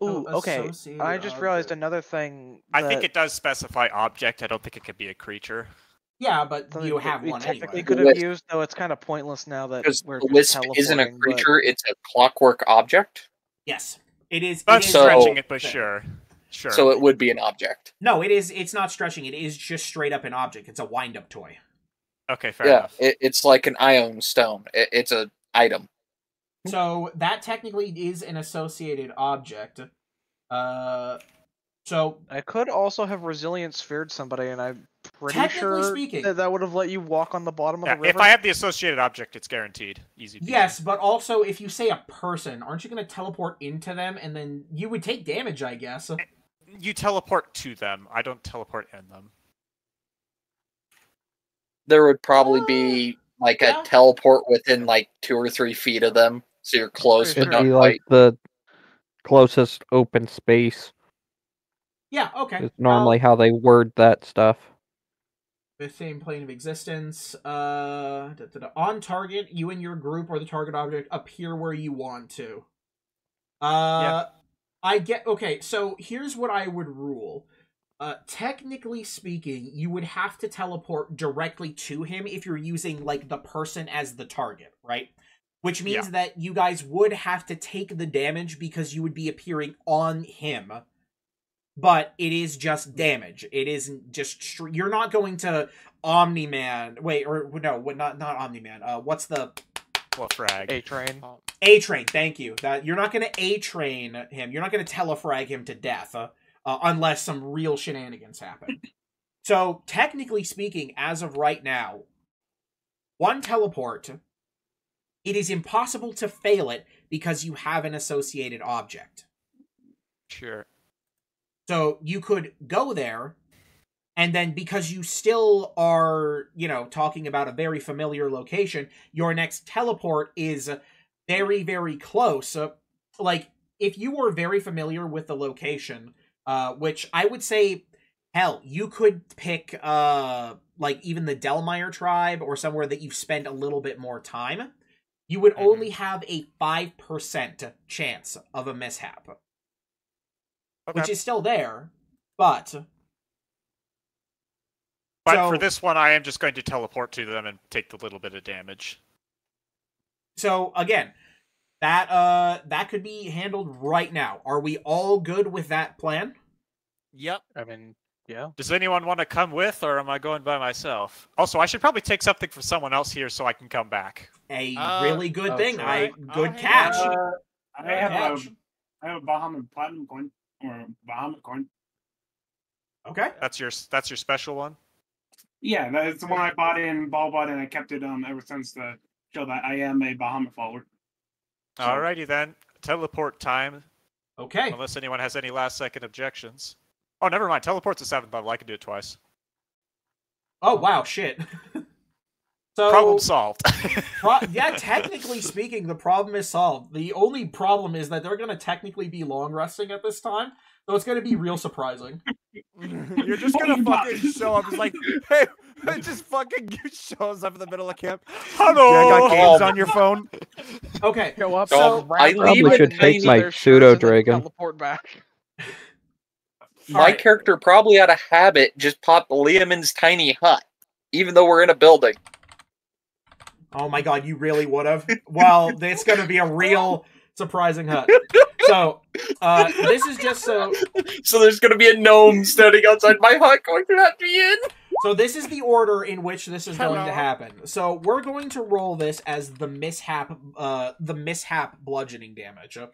ooh, Oh, okay. associated I just realized object. another thing. I think that- it does specify object. I don't think it could be a creature. Yeah, but Something you that have we one technically anyway. could have Wisp. used, though it's kind of pointless now that Because we're the just wisp isn't a teleporting, but- creature; it's a clockwork object. Yes, it is. That's it is stretching So- it, but sure. Sure. So it would be an object. No, it is. It's not stretching. It is just straight up an object. It's a wind-up toy. Okay, fair Yeah, enough. it's like an ion stone. It's an item. So that technically is an associated object. So I could also have resilience feared somebody, and I'm pretty Technically sure speaking- that would have let you walk on the bottom of Yeah, the river. if I have the associated object, it's guaranteed. Easy peasy. yes, but also if you say a person, aren't you going to teleport into them and then you would take damage? I guess. You teleport to them. I don't teleport in them. There would probably be like yeah. a teleport within like 2 or 3 feet of them, so you're close Pretty but sure. not It'd be quite. like the closest open space. Yeah. Okay. Is normally how they word that stuff. The same plane of existence. On target, you and your group or the target object appear where you want to. I get okay. So here's what I would rule. Technically speaking, you would have to teleport directly to him if you're using like the person as the target, right? Which means that you guys would have to take the damage because you would be appearing on him. But it is just damage. It isn't just you're not going to Omni-Man. Wait, or no, not Omni-Man. What's the Well, frag. A-Train. A-Train? Thank you. That you're not going to A-Train him. You're not going to telefrag him to death unless some real shenanigans happen. So technically speaking, as of right now, one teleport, it is impossible to fail it because you have an associated object. Sure. So you could go there, and then because you still are, talking about a very familiar location, your next teleport is very, very close. Like, if you were very familiar with the location, which I would say, hell, you could pick, like, even the Delmire tribe or somewhere that you've spent a little bit more time, you would only have a 5% chance of a mishap. Okay. Which is still there, but But for this one, I am just going to teleport to them and take the little bit of damage. So again, that could be handled right now. Are we all good with that plan? Yep. I mean, yeah. Does anyone want to come with, or am I going by myself? Also, I should probably take something from someone else here so I can come back. A really good thing. sure. Good catch. I have a Bahamut Platinum coin or a Bahamut coin. Okay. That's your special one. Yeah, that's the one I bought in Ballbot, and I kept it ever since to show that I am a Bahamut follower. So- Alrighty then. Teleport time. Okay. Unless anyone has any last second objections. Oh, never mind. Teleport's a 7th level. I can do it twice. Oh wow, shit. So Problem solved. yeah, technically speaking, the problem is solved. The only problem is that they're going to technically be long resting at this time, so it's going to be real surprising. You're just gonna fucking show up. It's like, hey, it just fucking shows up in the middle of camp. Hello. Yeah, I got games on your phone. Okay. Show up, So, I randomly probably should in take my their shirts pseudo and then dragon. Teleport back. My Alright. character probably out of habit just popped Liamon's tiny hut, even though we're in a building. Oh my god, you really would have? Well, it's going to be a real surprising hut. So, this is just so... So there's going to be a gnome standing outside my hut going to let me in. So this is the order in which this is going to Hello. happen. So we're going to roll this as the mishap bludgeoning damage. So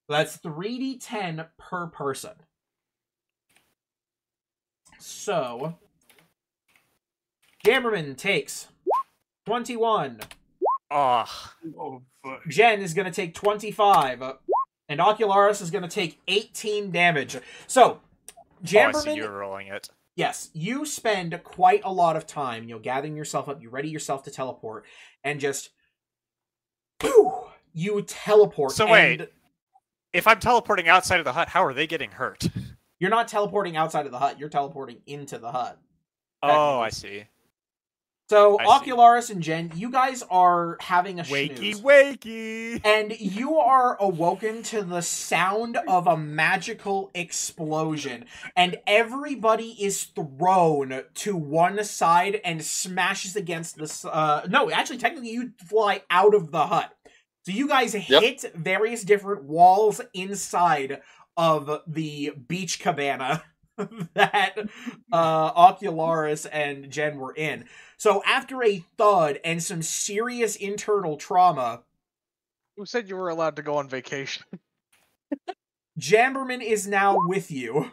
that's 3d10 per person. So Jammerman takes 21. Oh, Oh, fuck. Jen is going to take 25. And Ocularis is going to take 18 damage. So, I see Jammerman... you're rolling it. Yes, you spend quite a lot of time, gathering yourself up, you ready yourself to teleport, and just... Poof, you teleport. So and wait. If I'm teleporting outside of the hut, how are they getting hurt? You're not teleporting outside of the hut, you're teleporting into the hut. Oh, I see. So, I see. Ocularis and Jen, you guys are having a Wakey, snooze. wakey. And you are awoken to the sound of a magical explosion. And everybody is thrown to one side and smashes against the... no, actually, technically, you fly out of the hut. So you guys hit various different walls inside of the beach cabana that Ocularis and Jen were in. So after a thud and some serious internal trauma, Who said you were allowed to go on vacation? Jamberman is now with you.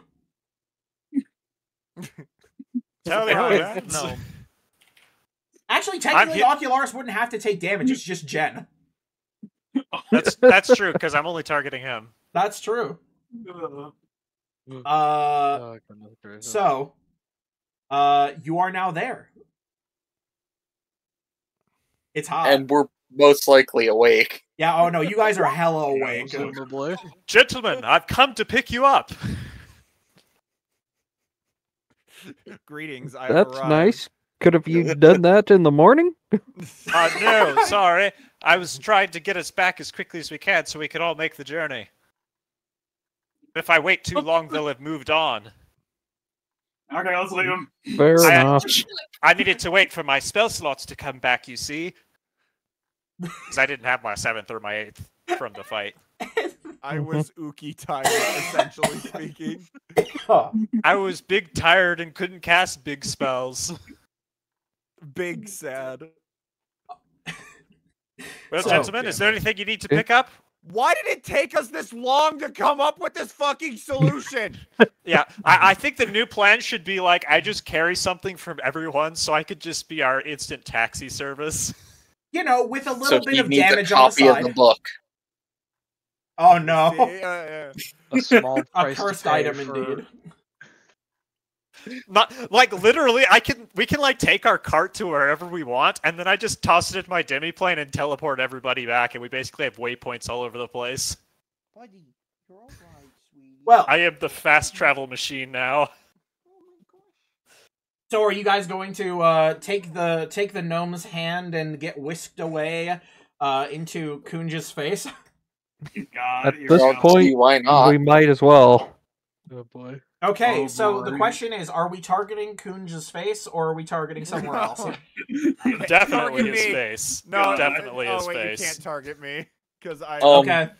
Tell me how Surprise. it ends. No. Actually, technically, hit- Ocularis wouldn't have to take damage. It's just Jen. That's true, because I'm only targeting him. That's true. Uh, So, you are now there. It's hot. And we're most likely awake. Yeah, oh no, you guys are hella awake. Presumably. Gentlemen, I've come to pick you up. Greetings. I That's arrived. nice. Could have you done that in the morning? No, sorry. I was trying to get us back as quickly as we can so we could all make the journey. If I wait too long, they'll have moved on. okay, let's leave him. Fair I- enough. I needed to wait for my spell slots to come back, you see. Because I didn't have my 7th or my 8th from the fight. I was Uki tired, essentially speaking. I was big tired and couldn't cast big spells. Big sad. Well, So- gentlemen, is there anything you need to pick up? Why did it take us this long to come up with this fucking solution? Yeah, I think the new plan should be like, I just carry something from everyone so I could just be our instant taxi service. You know, with a little So bit he of needs a damage on the copy of side. the book. Oh no. Yeah. A small A price to cursed pay item for- indeed. Not like literally, we can like take our cart to wherever we want, and then I just toss it in my demiplane and teleport everybody back, and we basically have waypoints all over the place. Buddy, you're all right, sweetie. Well, I am the fast travel machine now. Oh my gosh. so are you guys going to take the gnome's hand and get whisked away into Kunja's face? God, At here this we Don't go. point, see why not. we might as well. Oh boy. Okay, Oh, so the boy. question is, are we targeting Kunja's face or are we targeting somewhere else? Definitely Target his me. face. No, Definitely his wait, face. you can't target me because I. Okay.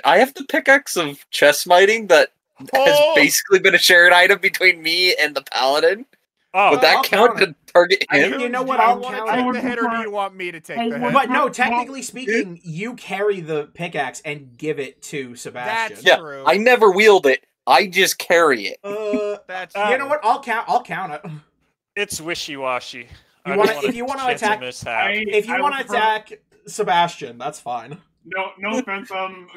I have the pickaxe of chest miting that has Oh! basically been a shared item between me and the paladin. Oh, Would that I'll count count to target I him? mean, you know what, Do you I'll want to count take it. the hit, or do you want me to take the hit? But no, technically speaking, you carry the pickaxe and give it to Sebastian. That's Yeah, true. I never wield it. I just carry it. That's You know what? I'll count it. it's wishy-washy. You I wanna- don't if you wanna chance a attack- mishap. If you I want to would prefer- attack Sebastian, that's fine. no offense,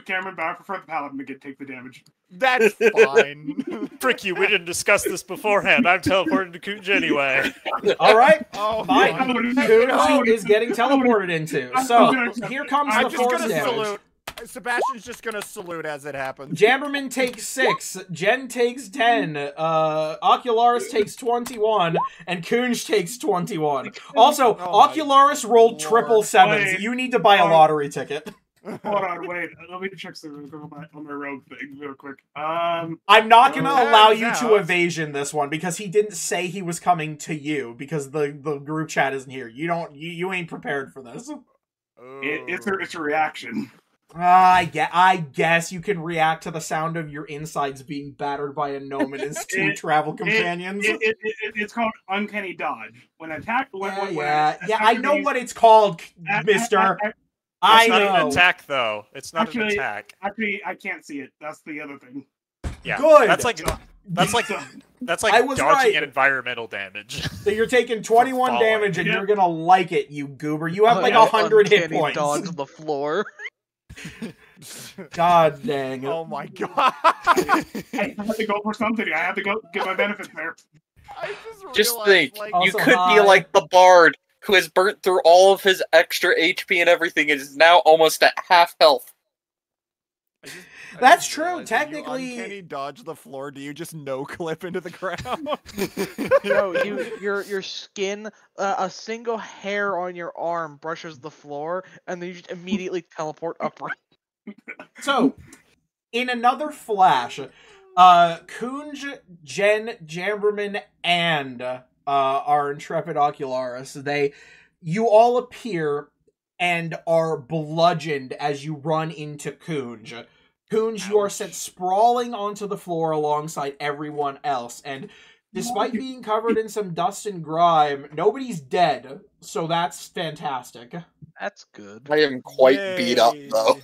Cameron, but I prefer the paladin to take the damage. That's fine. Frick you, we didn't discuss this beforehand. I'm teleporting to Kunj anyway. All right. Oh, Fine. my. Kunja is getting teleported into. So here comes I'm the just force gonna damage. salute. Sebastian's just gonna salute as it happens. Jamberman takes 6, Jen takes 10, Ocularis takes 21, and Kunj takes 21. Also, Oh my Ocularis rolled triple Lord. sevens. Wait. You need to buy a lottery ticket. Hold on, wait. Let me check something on my rogue thing real quick. I'm not gonna Oh, allow turns you to out- evasion this one because he didn't say he was coming to you because the group chat isn't here. You ain't prepared for this. It's a reaction. I guess you can react to the sound of your insides being battered by a gnome and his two travel companions. It's called uncanny dodge. When attack. Yeah. I know what it's called, Mister. I It's not an know. attack, though. It's not an Actually- attack. Actually, I can't see it. That's the other thing. Yeah, Good. That's like I was dodging right. an environmental damage. So you're taking 21 falling. damage and Yeah. you're gonna like it, you goober. You have like I 100 hit uncanny points. dodge the floor. God dang it. Oh my god! I have to go for something. I have to go get my benefits there. I Just realized, think, like, you Also, could hi. be like the bard who has burnt through all of his extra HP and everything and is now almost at half health. That's just true. realized when Technically, you uncanny dodge the floor. Do you just no clip into the ground? No, your skin, a single hair on your arm brushes the floor, and then you just immediately teleport upright. so in another flash, Kunj, Jen, Jamberman, and our intrepid Ocularis, you all appear and are bludgeoned as you run into Kunj. Kunj, you are sent sprawling onto the floor alongside everyone else, and despite being covered in some dust and grime, nobody's dead, so that's fantastic. That's good. I am quite beat up though.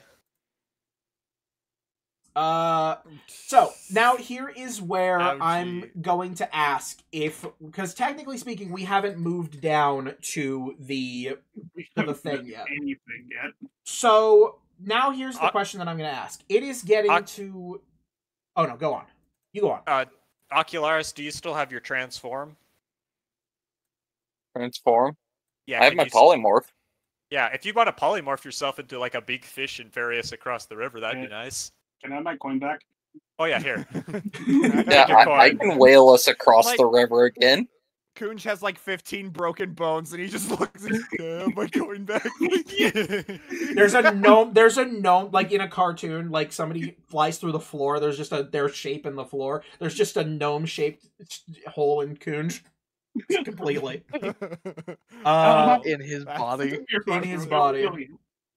So now here is where I'm Ouchie. going to ask because technically speaking, we haven't moved down to the thing yet. Anything yet? So now here's the Uh, question that I'm going to ask. It is getting Oc- to. Oh no, go on. You go on. Ocularis, do you still have your transform? Transform. Yeah, I have can my you s- polymorph. Yeah, if you want to polymorph yourself into like a big fish and Various across the river, that'd be nice. Can I have my coin back? Oh yeah, here. Yeah, your I coin. can whale us across Like- the river again. Kunj has like 15 broken bones, and he just looks at am I going back? There's a gnome. There's a gnome, like in a cartoon, like somebody flies through the floor. There's just their shape in the floor. There's just a gnome-shaped hole in Kunj. Completely. In his body. In his body.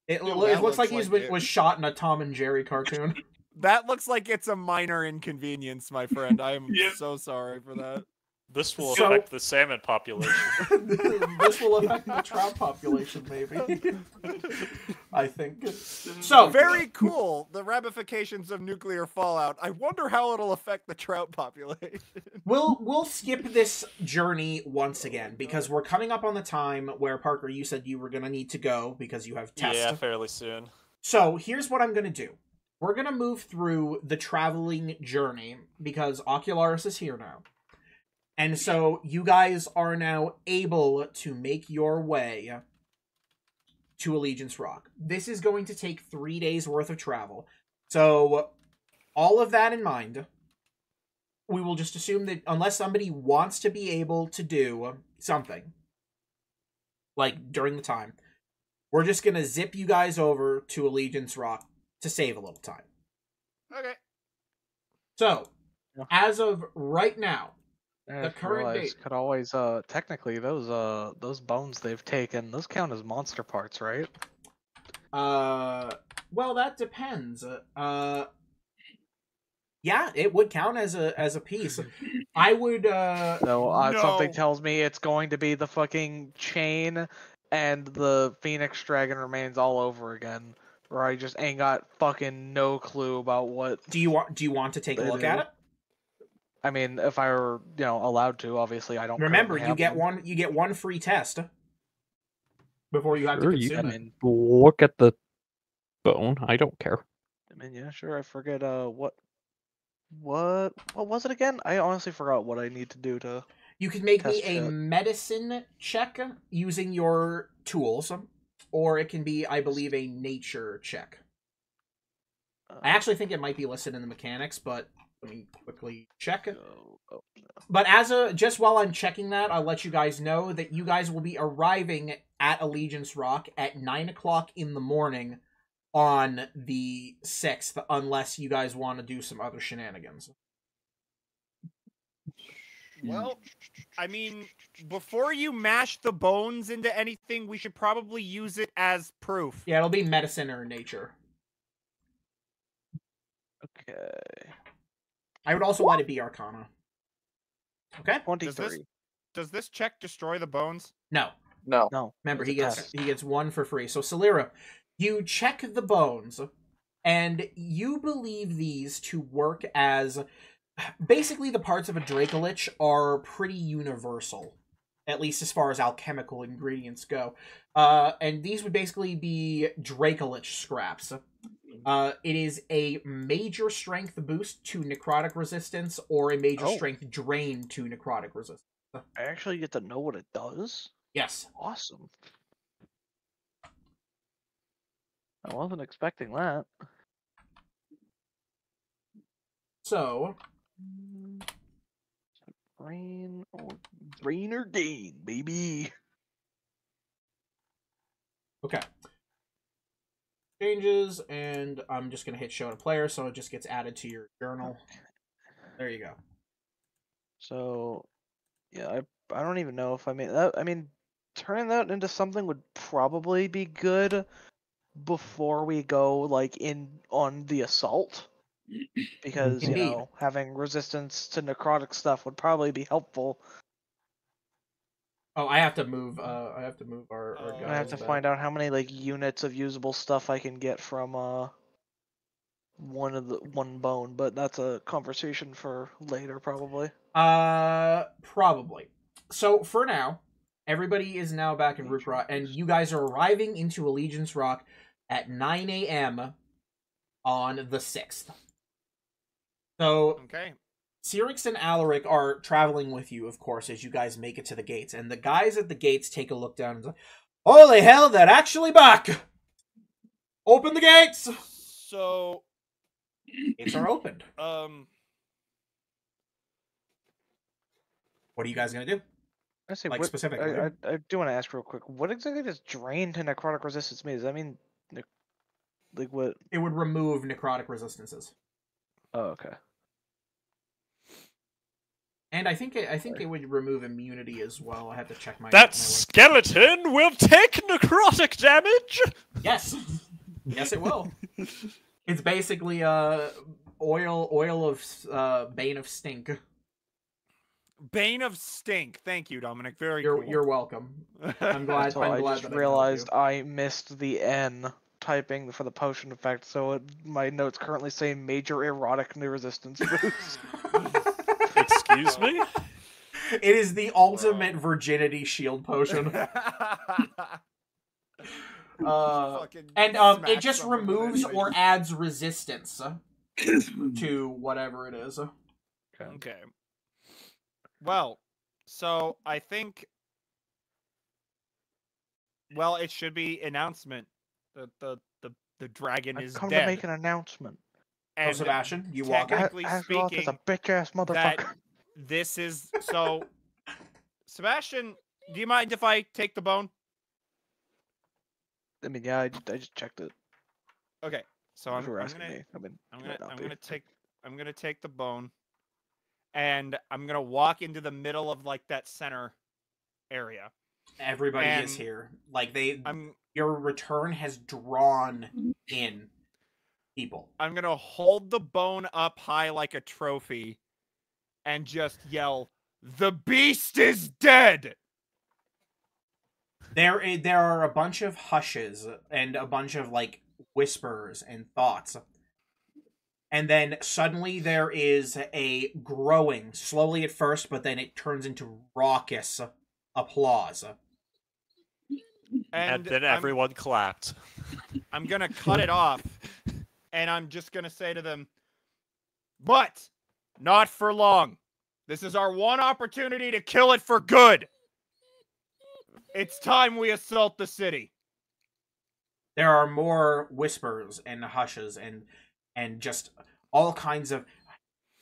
It That looks looks like he like it. was shot in a Tom and Jerry cartoon. That looks like it's a minor inconvenience, my friend. I am Yep. so sorry for that. This will So- affect the salmon population. This will affect the trout population, maybe. I think. So Very cool. The ramifications of nuclear fallout. I wonder how it'll affect the trout population. we'll skip this journey once again because we're coming up on the time where Parker, you said you were gonna need to go because you have tests. Yeah, fairly soon. So here's what I'm gonna do. We're gonna move through the traveling journey because Ocularis is here now. And so you guys are now able to make your way to Allegiance Rock. This is going to take 3 days worth of travel. So all of that in mind, we will just assume that unless somebody wants to be able to do something, like during the time, we're just going to zip you guys over to Allegiance Rock to save a little time. Okay. So, Yeah. as of right now, I The just current realized date- could always technically those bones they've taken, those count as monster parts, right? well, that depends. Yeah, it would count as a piece. I would So something No. tells me it's going to be the fucking chain and the Phoenix Dragon remains all over again. Where I just ain't got fucking no clue about what. do you want to take a They look do. at it? I mean, if I were allowed to, obviously I don't. Remember, currently you have get them. one free test before you have Sure, to you consume I it. mean, Look at the bone. I don't care. yeah, sure. I forget what was it again? I honestly forgot what I need to do to. You can make me Test a shit. medicine check using your tools, or it can be, I believe, a nature check. I actually think it might be listed in the mechanics, but let me quickly check. Oh, But just while I'm checking that, I'll let you guys know that you guys will be arriving at Allegiance Rock at 9 o'clock in the morning on the 6th, unless you guys want to do some other shenanigans. Well, I mean, before you mash the bones into anything, we should probably use it as proof. Yeah, it'll be medicine or nature. okay. I would also let it be Arcana. Okay? 23. Does this check destroy the bones? No. No. No. Remember, it's a he gets test. he gets one for free. So Celera, you check the bones, and you believe these to work as basically the parts of a Dracolich are pretty universal, at least as far as alchemical ingredients go. And these would basically be Dracolich scraps. It is a major strength boost to necrotic resistance or a major Oh. strength drain to necrotic resistance. I actually get to know what it does. Yes. Awesome. I wasn't expecting that. So, Brain or gain, baby. okay. Changes, and I'm just going to hit show to player, so it just gets added to your journal. There you go. So, yeah, I don't even know if I made that. I mean, turning that into something would probably be good before we go like in on the assault, because you Indeed. know having resistance to necrotic stuff would probably be helpful. Oh, I have to move. our guys. I have to back. find out how many like units of usable stuff I can get from one bone, but that's a conversation for later probably. Probably. So for now, everybody is now back in Rook Rock, and you guys are arriving into Allegiance Rock at 9 a.m. on the 6th. So Okay. Cyrix and Alaric are traveling with you, of course, as you guys make it to the gates. And the guys at the gates take a look down and say, "Holy hell, they're actually back! Open the gates!" So, Gates are opened. What are you guys gonna do? I say, Like, specifically? I do want to ask real quick. What exactly does drain to necrotic resistance mean? Does that mean like what? It would remove necrotic resistances. Oh, okay. And I think it would remove immunity as well. I have to check my. That skeleton will take necrotic damage. Yes, yes, it will. It's basically oil of Bane of Stink. Bane of Stink. Thank you, Dominic. Very You're cool. you're welcome. I'm glad. So I'm I glad just that realized I missed the N typing for the potion effect, so my notes currently say major erotic resistance boost. Excuse me? It is the ultimate virginity shield potion. Fucking And it smack just someone with removes it. or adds resistance to whatever it is. Okay. Well, so I think. Well, it should be announcement that the dragon I've is come dead. to make an announcement. Oh, And Sebastian, you walk in. technically Azeroth is a speaking, bitch ass that motherfucker. this is so. Sebastian, do you mind if I take the bone? I mean, yeah, I just checked it. Okay, so If you were I'm asking gonna me. I mean, I'm it gonna might not I'm be. gonna take the bone, and I'm gonna walk into the middle of like that center area. Everybody is And here. Like I'm your return has drawn in people. I'm gonna hold the bone up high like a trophy, and just yell, "The beast is dead!" There are a bunch of hushes and a bunch of like whispers and thoughts. And then suddenly there is a growing, slowly at first, but then it turns into raucous applause. And then everyone clapped. I'm gonna cut it off, and I'm just gonna say to them, "But not for long. This is our one opportunity to kill it for good. It's time we assault the city." There are more whispers and hushes and just all kinds of.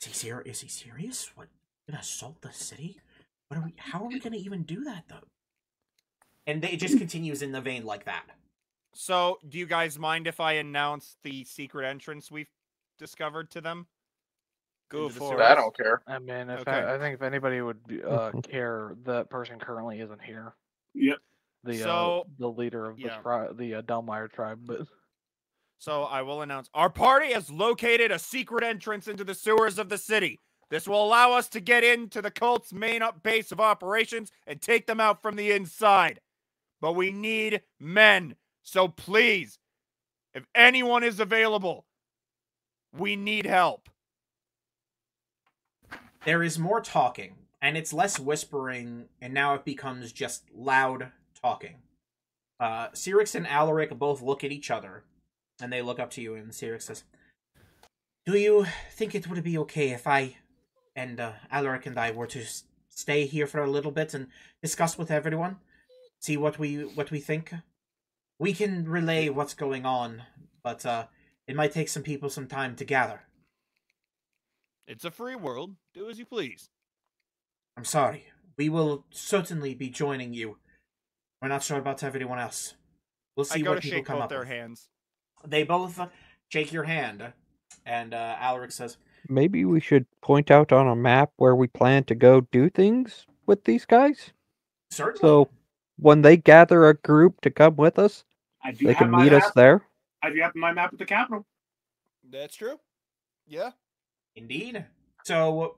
Is he serious? What? Gonna assault the city? How are we gonna even do that though? And it just continues in the vein like that. So, do you guys mind if I announce the secret entrance we've discovered to them? Go Into the for sewers? I don't care. I mean, Okay. I think if anybody would care, that person currently isn't here. Yep. The leader of yeah. the Delmire tribe, but So I will announce our party has located a secret entrance into the sewers of the city. This will allow us to get into the cult's main base of operations and take them out from the inside. But we need men. So please, if anyone is available, we need help. There is more talking, and it's less whispering, and now it becomes just loud talking. Cyrix and Alaric both look at each other, and they look up to you, and Cyrix says, "Do you think it would be okay if I and Alaric and I were to stay here for a little bit and discuss with everyone? See what we think? We can relay what's going on, but it might take some people some time to gather." It's a free world. Do as you please. I'm sorry. We will certainly be joining you. We're not sure about everyone else. We'll I see go what to people shake come both up their with. hands. They both shake your hand, and Alaric says, Maybe we should point out on a map where we plan to go do things with these guys. "Certainly." So when they gather a group to come with us, I do they have can my meet map. us there. I do have my map of the capital. That's true. Yeah. Indeed. So,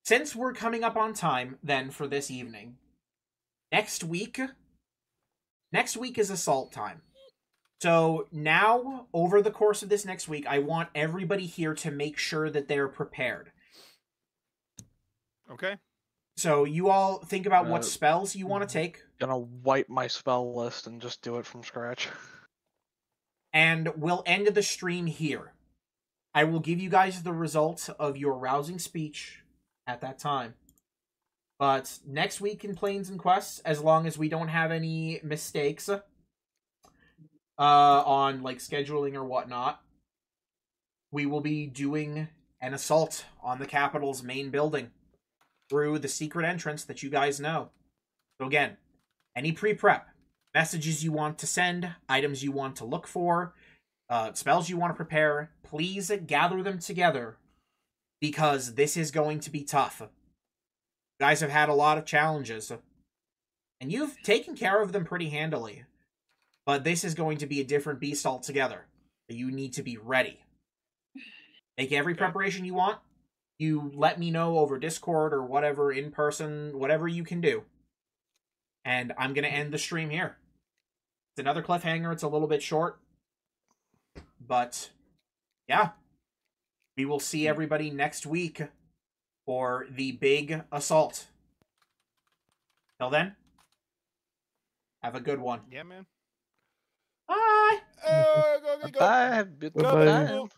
since we're coming up on time, then, for this evening, next week is assault time. So now, over the course of this next week, I want everybody here to make sure that they're prepared. Okay. So you all think about what Uh, spells you want to take, Gonna wipe my spell list and just do it from scratch. and we'll end the stream here. I will give you guys the result of your rousing speech at that time. But next week in Planes and Quests, as long as we don't have any mistakes on like scheduling or whatnot, we will be doing an assault on the Capitol's main building through the secret entrance that you guys know. So again, any pre-prep, messages you want to send, items you want to look for, spells you want to prepare, please gather them together, because this is going to be tough. You guys have had a lot of challenges, and you've taken care of them pretty handily. But this is going to be a different beast altogether. You need to be ready. Make every preparation you want. You let me know over Discord or whatever, in person, whatever you can do. And I'm going to end the stream here. It's another cliffhanger. It's a little bit short. But, yeah. We will see everybody next week for the big assault. Till then, have a good one. Yeah, man. Bye! Oh, go. Bye. Bye-bye. Time.